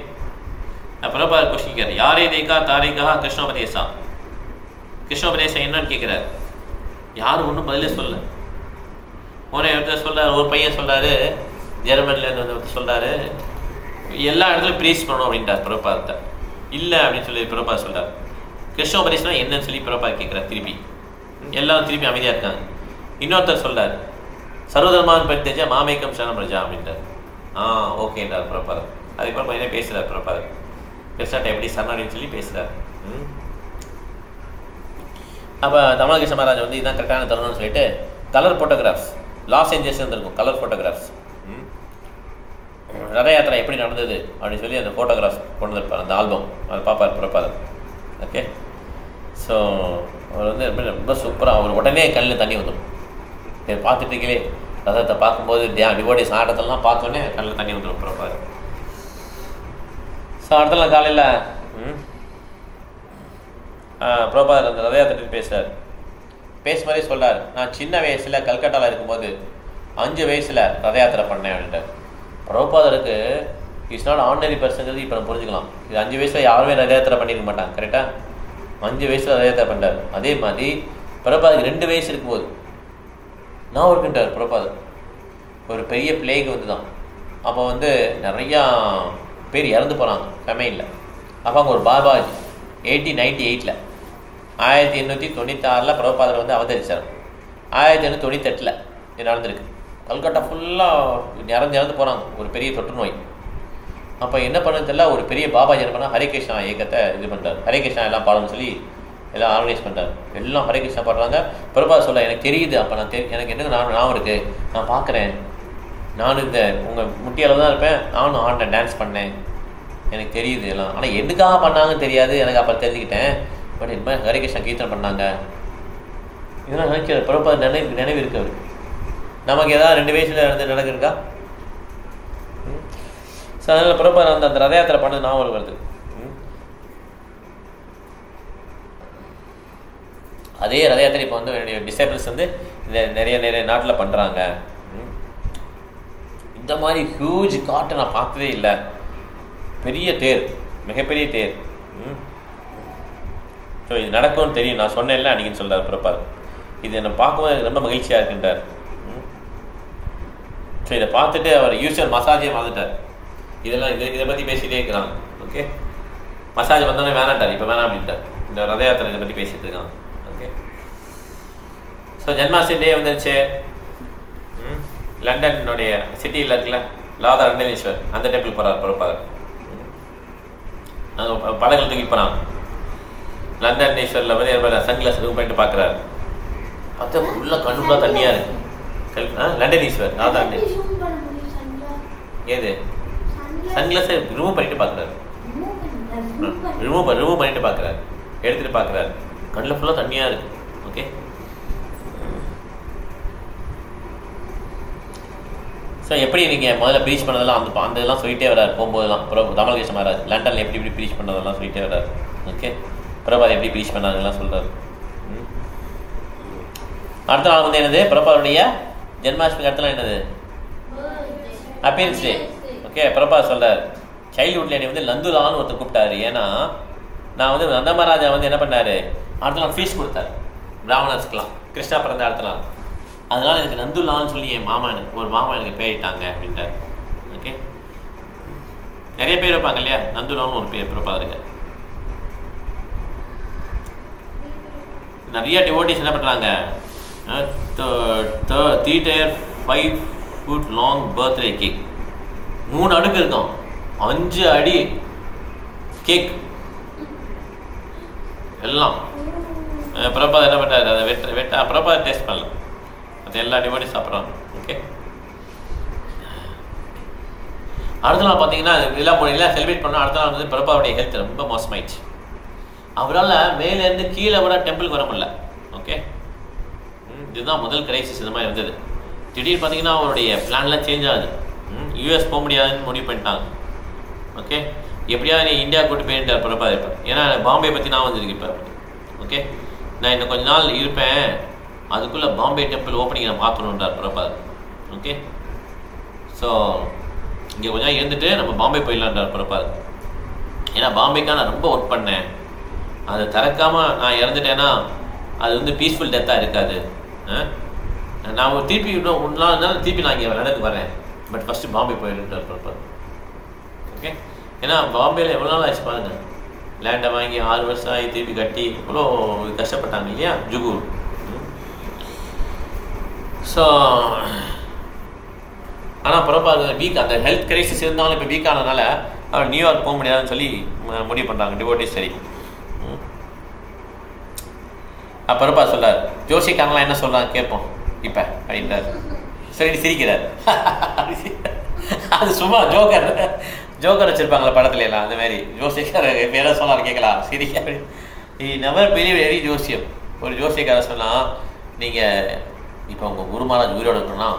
பிரபாதை கொஸ்டின் கேட்குறாரு, யாரே தேக்கா தாரேக்கா கிருஷ்ணோபதேசா, கிருஷ்ணோபதேசம் என்னன்னு கேட்குறாரு. யாரும் ஒன்றும் பதிலே சொல்லலை. ஒரு இடத்துல சொல்கிறார், ஒரு பையன் சொல்கிறாரு, ஜெர்மனிலேருந்து வந்து சொல்கிறாரு, எல்லா இடத்துலையும் ப்ரீஸ் பண்ணணும் அப்படின்ட்டார் பிரபாதத்தை. இல்லை அப்படின்னு சொல்லி பிரபா சொல்கிறார். கிருஷ்ணோபதேசம்னா என்னன்னு சொல்லி பிரபா கேட்குறார். திருப்பி எல்லாரும் திருப்பி அமைதியாக இருக்காங்க. இன்னொருத்தர் சொல்கிறார், சர்வதர்மான் பரித்தேஜ மாமேக்கம் சரணம் பிரஜா அப்படின்றார். ஓகேன்றார் பிரபாதர். அதுக்கப்புறம் என்ன பேசுகிறார் பிரபாதர், கிருஷ்ணாட்ட எப்படி சரணாடின்னு சொல்லி பேசுகிறார். அப்போ தமாகிருஷ்ண மகாராஜ் வந்து இதுதான் கரெக்டான தருணம்னு சொல்லிட்டு கலர் ஃபோட்டோகிராஃப்ஸ் லாஸ் ஏஞ்சல்ஸ் இருந்திருக்கும். கலர் ஃபோட்டோகிராஃப்ஸ் ரத யாத்திரை எப்படி நடந்தது அப்படின்னு சொல்லி அந்த ஃபோட்டோகிராஃப்ஸ் கொண்டு வந்திருப்பார், அந்த ஆல்பம். அதை பார்ப்பார் பிரபாதர். ஓகே, ஸோ அவர் வந்து ரொம்ப சூப்பராக, அவர் உடனே கண்ணில் தண்ணி வந்துடும். இதை பார்த்துட்டு இருக்கீங்களே, ரதத்தை பார்க்கும்போது டிவோடிஸ் ஆட்டத்தெல்லாம் பார்த்தோன்னே கண்ணில் தண்ணி வந்துடும் பிரபாதர். ஸோ அடுத்த நாள் காலையில் பிரபாதர் அந்த ரத யாத்திரை பேசுகிறார். மாதிரி சொல்கிறார், நான் சின்ன வயசில் கல்கட்டாவில் இருக்கும்போது 5 வயசில் ரத யாத்திரை பண்ணேன் அப்படின்ட்டு. பிரபாதருக்கு இட்ஸ் நாட் ஆர்டினரி பர்சன்ங்கிறது இப்போ நம்ம புரிஞ்சுக்கலாம். இது 5 வயசில் யாருமே ரத யாத்திரை பண்ணியிருக்க மாட்டாங்க. கரெக்டாக 5 வயசில் ரத யாத்திரை பண்ணுறார். அதே மாதிரி பிரபாதருக்கு 2 வயசு இருக்கும்போது நான் இருக்குன்றார் பிரபாதர். ஒரு பெரிய பிளேக் வந்து தான், அப்போ வந்து நிறையா பேர் இறந்து போகிறாங்க ஃபெமைனில். அப்போ அங்கே ஒரு பாபாஜி 1898 1896 பிரபாதர் வந்து அவதரிச்சார். 1898 இது நடந்திருக்கு. கல்கட்டா ஃபுல்லாக இறந்து போகிறாங்க, ஒரு பெரிய தொற்று நோய். அப்போ என்ன பண்ணது தெரியல, ஒரு பெரிய பாபாஜி என்ன பண்ணால் ஹரேகிருஷ்ணா இயக்கத்தை இது பண்ணுறாரு. ஹரேகிருஷ்ணா எல்லாம் பாடணும்னு சொல்லி எல்லாம் ஆர்கனைஸ் பண்ணுறாரு. எல்லாம் ஹரேகிருஷ்ணா பாடுறாங்க. பிரபாதர் சொல்ல, எனக்கு தெரியுது, அப்போ எனக்கு என்ன ஞாபகம் இருக்குது, நான் பார்க்குறேன், நானும் இந்த உங்கள் முட்டியால் தான் இருப்பேன், நானும் ஆடினேன், டான்ஸ் பண்ணேன், எனக்கு தெரியுது எல்லாம். ஆனால் எதுக்காக பண்ணாங்கன்னு தெரியாது, எனக்கு அப்போ தெரிஞ்சுக்கிட்டேன். பட் இந்த மாதிரி ஹரேகிருஷ்ணா கீர்த்தனை பண்ணாங்க, இதெல்லாம் நினைக்கிறார். பிரபா நினைவு இருக்கு அவருக்கு. நமக்கு ஏதாவது 2 வயசுல இருந்து நடக்குதுக்கா? ஸோ அதனால் பிரபா அந்த ரத யாத்திரை பண்ணது ஞாபகம் வருது. அதே ரத யாத்திரை இப்போ வந்து என்னுடைய டிசைபிள்ஸ் வந்து நிறைய நாட்டில் பண்ணுறாங்க. இந்த மாதிரி ஹியூஜ் காட்டை நான் பார்த்ததே இல்லை. பெரிய தேர், மிகப்பெரிய தேர். ஸோ இது நடக்கும்னு தெரியும், நான் சொன்னேன்ல அன்றைக்கின்னு சொல்கிறார் பிரபா. இது என்னை பார்க்கும்போது ரொம்ப மகிழ்ச்சியாக இருக்குன்றார். ஸோ இதை பார்த்துட்டு அவர் யூஸ்வல் மசாஜே மறந்துட்டார். இதெல்லாம் இதை பற்றி பேசிகிட்டே இருக்கிறான். ஓகே, மசாஜ் வந்தோடனே வேணாட்டார், இப்போ வேணாம் அப்படின்ட்டார். இந்த ரத யாத்திரை இதை பற்றி பேசிட்டு இருக்கான். ஓகே, ஸோ ஜென்மாஷ்டமி டே வந்துருச்சு. லண்டனுடைய சிட்டியில் இருக்குல்ல லாதா லண்டனீஸ்வர், அந்த டெம்பிள் போகிறார் பிரபாகர். அங்கே படங்கள் தூக்கி போனான். லண்டனீஸ்வரில் வந்து சன்கிளாஸ் ரூம் பண்ணிட்டு பார்க்குறாரு. பார்த்தா உள்ள கண்ணுக்குள்ள தண்ணியாக இருக்கு. லண்டனீஸ்வர் லாதா ஏது சன்கிளாஸை ரிமூவ் பண்ணிட்டு பார்க்குறாரு. ரிமூவ் பண்ணிட்டு பார்க்குறாரு, எடுத்துகிட்டு பார்க்குறாரு. கண்ணில் ஃபுல்லாக தண்ணியாக இருக்கு. ஓகே, ஸோ எப்படி நீங்கள் முதல்ல ப்ரீச் பண்ணதெல்லாம் அந்த இதெல்லாம் சொல்லிட்டே வராரு போகும்போதெல்லாம். தமிழ்கிருஷ்ண மகாராஜ் லண்டனில் எப்படி ப்ரீச் பண்ணதெல்லாம் சொல்லிட்டே வராரு. ஓகே, பிரபாத் எப்படி ப்ரீச் பண்ணாங்கலாம் சொல்கிறார். அடுத்த நாள் வந்து என்னது, பிரபாவுடைய ஜென்மாஷ்டமி அடுத்த நாள் என்னது, அப்பியரன்ஸ் டே. ஓகே, பிரபா சொல்கிறார், சைல்ட்ஹுட்ல என்னை வந்து நந்துலான்னு ஒருத்தர் கூப்பிட்டாரு. ஏன்னா நான் வந்து நந்த மகாராஜா வந்து என்ன பண்ணார், அடுத்த நாள் ஃபீஸ் கொடுத்தாரு பிராமணர்ஸ்க்கெலாம், கிருஷ்ணா பிறந்த அடுத்த நாள். அதனால் எனக்கு நந்துலான்னு சொல்லி என் மாமா எனக்கு பேரிட்டாங்க அப்படின்ட்டார். ஓகே, நிறைய பேர் இருப்பாங்க இல்லையா, நந்துலான்னு ஒரு பேர் பிரபா இருக்கு. நிறைய டிவோட்டிஸ் என்ன பண்ணுறாங்க, 3 tier 5 foot long birthday cake, 3 அடுக்கு இருக்கும், 5 அடி கேக் எல்லாம். பிரபா என்ன பண்ணுறாரு, அதை வெட்ட பிரபா டேஸ்ட் பண்ணல, அது எல்லா டிவோட்டிஸ் சாப்பிட்றாங்க. ஓகே, அடுத்த நாள் பார்த்தீங்கன்னா எல்லாம் செலிப்ரேட் பண்ணால் அடுத்த நாள் வந்து பிரபாவுடைய ஹெல்த் ரொம்ப மோசமாயிடுச்சு. அவரால் மேலேருந்து கீழே கூட டெம்பிளுக்கு வர முடியல. ஓகே, இதுதான் முதல் கிரைசிஸ் இந்த மாதிரி இருந்தது. திடீர்னு பார்த்தீங்கன்னா அவருடைய பிளான்லாம் சேஞ்ச் ஆகுது. யூஎஸ் போக முடியாதுன்னு முடிவு பண்ணிட்டாங்க. ஓகே, எப்படியாவது நீ இந்தியா கூட்டு போயிட்டார் பிரபா இருப்பேன், ஏன்னா பாம்பே பற்றி நான் வந்துருக்கு இப்போ. ஓகே, நான் இன்னும் கொஞ்ச நாள் இருப்பேன், அதுக்குள்ளே பாம்பே டெம்பிள் ஓப்பனிங் நான் பார்த்துணுன்றார் பிரபா. ஓகே, ஸோ இங்கே கொஞ்சம் இருந்துட்டு நம்ம பாம்பே போயிடலான்றார் பிரபா. ஏன்னா பாம்பேக்காக நான் ரொம்ப ஒர்க் பண்ணேன், அதை திறக்காமல் நான் இறந்துட்டேன்னா அது வந்து பீஸ்ஃபுல் டெத்தாக இருக்காது. நான் ஒரு திருப்பி இன்னும் திருப்பி நான் இங்கே லண்டனுக்கு வரேன், பட் ஃபஸ்ட்டு பாம்பே போயிடுறார் பிரபா. ஓகே, ஏன்னா பாம்பேயில் எவ்வளோ நாள் ஆச்சு பாருங்கள், லேண்டை வாங்கி 6 வருஷம் ஆகி திருப்பி கட்டி இவ்வளோ கஷ்டப்பட்டாங்க இல்லையா ஜுகூர். ஸோ ஆனால் பிரபா வீக், அந்த ஹெல்த் கிரைசிஸ் இருந்தாலும் இப்போ வீக் ஆனதுனால அவர் நியூயார்க் போக முடியாதுன்னு சொல்லி முடிவு பண்ணுறாங்க டிவோட்டிஸ். சரி, பிரபா சொல்றார், ஜோசிக்காரங்களாம் என்ன சொல்கிறாங்க கேட்போம் இப்போ அப்படின்றார். சரி சிரிக்கிறார். அது சும்மா ஜோக்கர் வச்சுருப்பாங்களே படத்துல எல்லாம், அந்த மாதிரி ஜோசிக்காரர் இப்போ என்ன சொன்னார் கேட்கலாம், சிரிக்க. நெவர் பிலீவ் எனி ஜோசியம். ஒரு ஜோசியக்காரர் சொன்னால், நீங்கள் இப்போ உங்கள் குரு மகாராஜ் உயிரோடு இருக்கணும்னா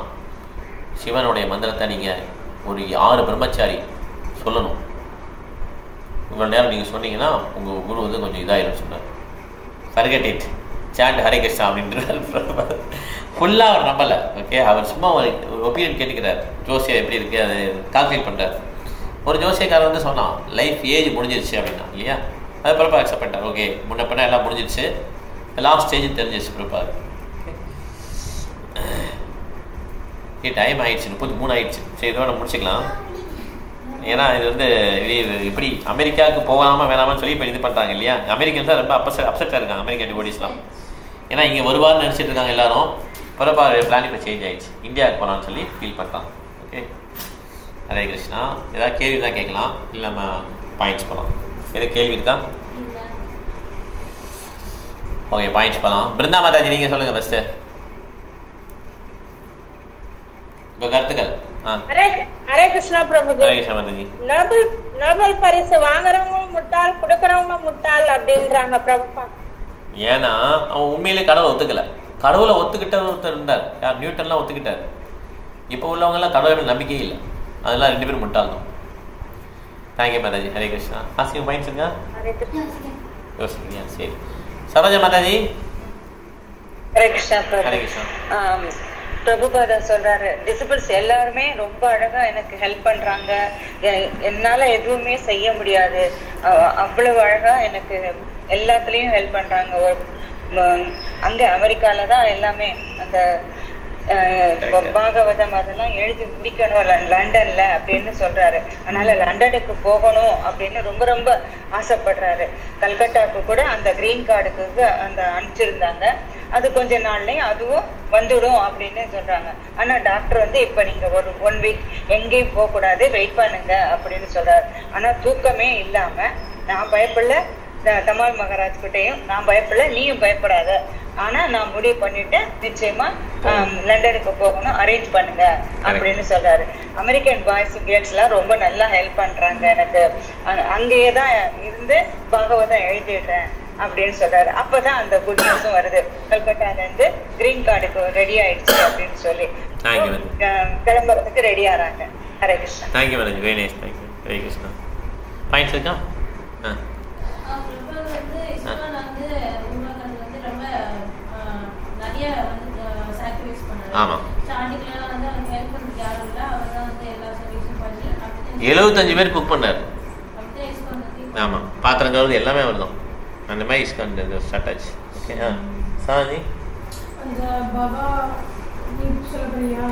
சிவனுடைய மந்திரத்தை நீங்கள் ஒரு 6 பிரம்மச்சாரி சொல்லணும், இவ்வளோ நேரம் நீங்கள் சொன்னீங்கன்னா உங்கள் குரு வந்து கொஞ்சம் இதாகிடும் சொன்னார். Forget it, chant Hare Krishna அப்படின்றார். ஃபுல்லாக அவர் நம்பலை. ஓகே, அவர் சும்மா ஒரு ஒப்பீனியன் கேட்டுக்கிறார், ஜோசியர் எப்படி இருக்குது அதை கால்குலேட் பண்ணுறார். ஒரு ஜோசியக்காரர் வந்து சொன்னான் லைஃப் ஏஜ் முடிஞ்சிருச்சு அப்படின்னா இல்லையா, அது பிரபா அக்செப்ட் பண்ணிட்டார். ஓகே, முன்ன பின்னா எல்லாம் முடிஞ்சிருச்சு, லாஸ்ட் ஸ்டேஜ் தெரிஞ்சிருச்சு பிரபா. டைம் ஆயிடுச்சு, 33 ஆயிடுச்சு. சரி, இதோட முடிச்சுக்கலாம். ஏன்னா இது வந்து இது இப்படி அமெரிக்காவுக்கு போகாமல் வேணாமான்னு சொல்லி இப்போ இது பண்ணுறாங்க இல்லையா. அமெரிக்கன்ஸ் தான் ரொம்ப அப்செட்டாக இருக்காங்க, அமெரிக்கா டிவோட்டிஸ்லாம். ஏன்னா இங்கே வருவார்னு நினச்சிட்டு இருக்காங்க எல்லாரும். பிரபா பிளான் இப்போ சேஞ்ச் ஆகிடுச்சு, இந்தியாவுக்கு போகலான்னு சொல்லி ஃபீல் பண்ணுறாங்க. ஓகே, ஹரே கிருஷ்ணா. ஏதாவது கேள்வி தான் கேட்கலாம், இல்லை நம்ம பாயிண்ட்ஸ் போகலாம். எது கேள்வி இருக்கா? ஓகே, பாயிண்ட்ஸ் போகலாம். பிருந்தா மாதாஜி நீங்கள் சொல்லுங்கள் ஃபஸ்ட்டு இப்போ கருத்துக்கள். ஹரே கிருஷ்ணா பிரபு. நோபல் பரிசு வாங்குறவங்க முட்டாள், கொடுக்கறவங்க முட்டாள் அப்படின்றாங்க பிரபுப்பா. ஏன்னா அவன் உண்மையிலே கடவுளை ஒத்துக்கல, கடவுளை ஒத்துக்கிட்ட ஒருத்தர் இருந்தார், யார் நியூட்டன்லாம் ஒத்துக்கிட்டார். இப்போ உள்ளவங்கெல்லாம் கடவுள் நம்பிக்கையே இல்லை, அதெல்லாம் 2 பேரும் முட்டாள்தான். தேங்க்யூ மாதாஜி. ஹரே கிருஷ்ணா. ஆசிங்க பாயிண்ட்ஸ் இருக்கா? யோசிக்கிறியா? சரி. சரோஜா மாதாஜி. ஹரே கிருஷ்ணா. ஹரே கிருஷ்ணா. பிரபுபாதா சொல்றாரு, டிசிபிள்ஸ் எல்லாருமே ரொம்ப அழகா எனக்கு ஹெல்ப் பண்றாங்க, என்னால எதுவுமே செய்ய முடியாது, அவ்வளவு அழகா எனக்கு எல்லாத்துலயும் ஹெல்ப் பண்றாங்க. அங்க அமெரிக்கால தான் எல்லாமே அந்த பாகவதம் அதெல்லாம் எழுதி முடிக்கணும் லண்டன்ல அப்படின்னு சொல்றாரு. அதனால லண்டனுக்கு போகணும் அப்படின்னு ரொம்ப ரொம்ப ஆசைப்படுறாரு. கல்கட்டாக்கு கூட அந்த கிரீன் கார்டுக்கு அந்த அனுப்பிச்சிருந்தாங்க. அது கொஞ்ச நாள்லயும் அதுவும் வந்துடும் அப்படின்னு சொல்றாங்க. ஆனா டாக்டர் வந்து இப்ப நீங்க ஒரு 1 வீக் எங்கேயும் போக கூடாது, வெயிட் பண்ணுங்க அப்படின்னு சொல்றாரு. ஆனா தூக்கமே இல்லாம நான் பயப்படல, தமால் மகாராஜ் கிட்டையும் நான் பயப்படல, நீயும் பயப்படாத, ஆனா நான் முடிவு பண்ணிட்டேன், நிச்சயமா லண்டனுக்கு போகணும், அரேஞ்ச் பண்ணுங்க அப்படின்னு சொல்றாரு. அமெரிக்கன் பாய்ஸ் கேர்ள்ஸ் எல்லாம் ரொம்ப நல்லா ஹெல்ப் பண்றாங்க எனக்கு, அங்கேயே தான் இருந்து பாகவதம் எழுதிடுறேன் அப்படின்னு சொல்றாரு. அப்பதான் அந்த குட் நியூஸும் வருது, கல்கட்டால இருந்து கிரீன் கார்டுக்கு ரெடி ஆயிடுச்சு அப்படின்னு சொல்லி கிளம்புறதுக்கு ரெடி ஆறாங்க. Hare Krishna. Thank you madam, very nice. Thank you. Hare Krishna. Points இருக்கா? ஆமா, 75 பேர் குக் பண்ணார். ஆமா, பாத்திரம் கழுவுறது எல்லாமே வருதும் அந்த மாதிரி இஸ்கான் ஸ்டார்ட் ஓகே. சாந்தி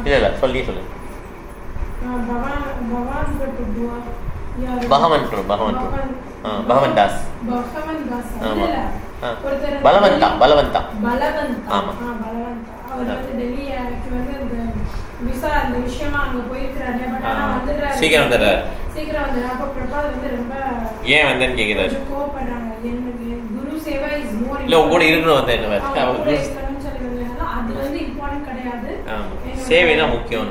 இல்ல சொல்லி சொல்லு. பகவன் தாஸ். ஆமா, பலவந்தா. ஆமா, சீக்கிரம் வந்துடுறாரு. ஏன் வந்தேன்னு கேட்கிறாரு. இல்ல உங்க கூட இருக்கணும் வந்த என்ன சேவைனா முக்கியம்.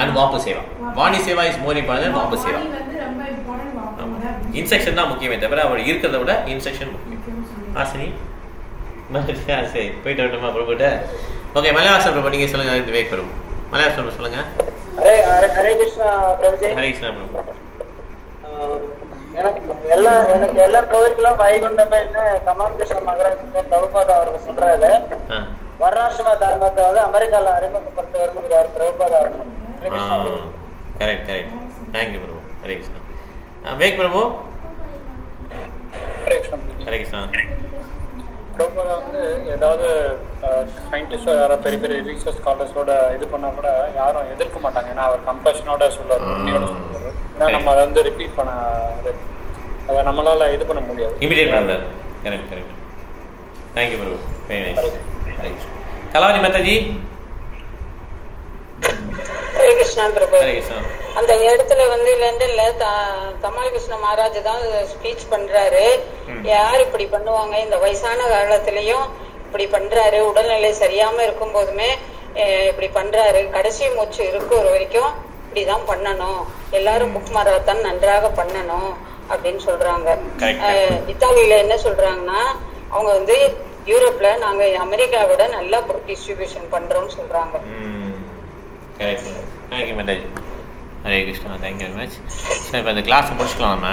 And vapu seva, vani seva is more important. Vapu seva instruction தான் முக்கியமே தவிர அவர் இருக்கிறத விட இன்ஸ்ட்ரக்ஷன் முக்கியம். ஆசினி சரி, போயிட்டு வரட்டுமா பிரபுட்ட? ஓகே, மலையாளம் பிரபு நீங்க சொல்லுங்க. விவேக் பிரபு மலையாளம் சொல்லுங்க. ஹரே கிருஷ்ணா பிரபுஜி. ஹரே கிருஷ்ணா பிரபு. எனக்கு எல்லா கோவிலுக்கும் வைகுண்டமே கமால் கிருஷ்ண மகராஜ் பிரபுபாதா அவர்கள் சொல்றாரு. வர்ணாசிரம தர்மத்தை வந்து அமெரிக்கால அறிமுகப்படுத்த வருகிறார் பிரபுபாதா அவர்கள். Correct correct. தேங்க்யூ பிரபு. ஹரே கிருஷ்ணா. விவேக் பிரபு. ஹரே கிருஷ்ணா. பிரபுபாதா வந்து ஏதாவது சயின்டிஸ்டோ யாரோ பெரிய பெரிய ரிசர்ச் ஸ்காலர்ஸோட இது பண்ணா கூட யாரும் எதிர்க்க மாட்டாங்க. ஏன்னா அவர் கம்பேஷனோட சொல்லுவார், ஏன்னா நம்ம அதை வந்து ரிப்பீட் பண்ண அதை நம்மளால இது பண்ண முடியாது. இமிடியேட் பண்ணுறாரு. Correct correct. Thank you Prabhu. Very nice. Hare Krishna. Kalavati Mataji. Hare Krishna Prabhu. Hare Krishna. அந்த இடத்துல வந்து லண்டன்ல தமால் கிருஷ்ண மகாராஜ் தான் ஸ்பீச் பண்றாரு. யார் இப்படி பண்ணுவாங்க, இந்த வயசான காலத்திலயும் இப்படி பண்றாரு, உடல்நிலை சரியாம இருக்கும் போதுமே இப்படி பண்றாரு, கடைசி மூச்சு இருக்கிற வரைக்கும் இப்படிதான் பண்ணணும், எல்லாரும் புக் மாரத்தான் நன்றாக பண்ணணும் அப்படின்னு சொல்றாங்க. இத்தாலியில என்ன சொல்றாங்கன்னா, அவங்க வந்து யூரோப்ல நாங்க அமெரிக்காவோட நல்லா புக் டிஸ்ட்ரிபியூஷன் பண்றோம்னு சொல்றாங்க. Hare Krishna. Thank you very much. இப்போ இந்த கிளாஸ் முடிச்சுக்கலாம் நம்ம.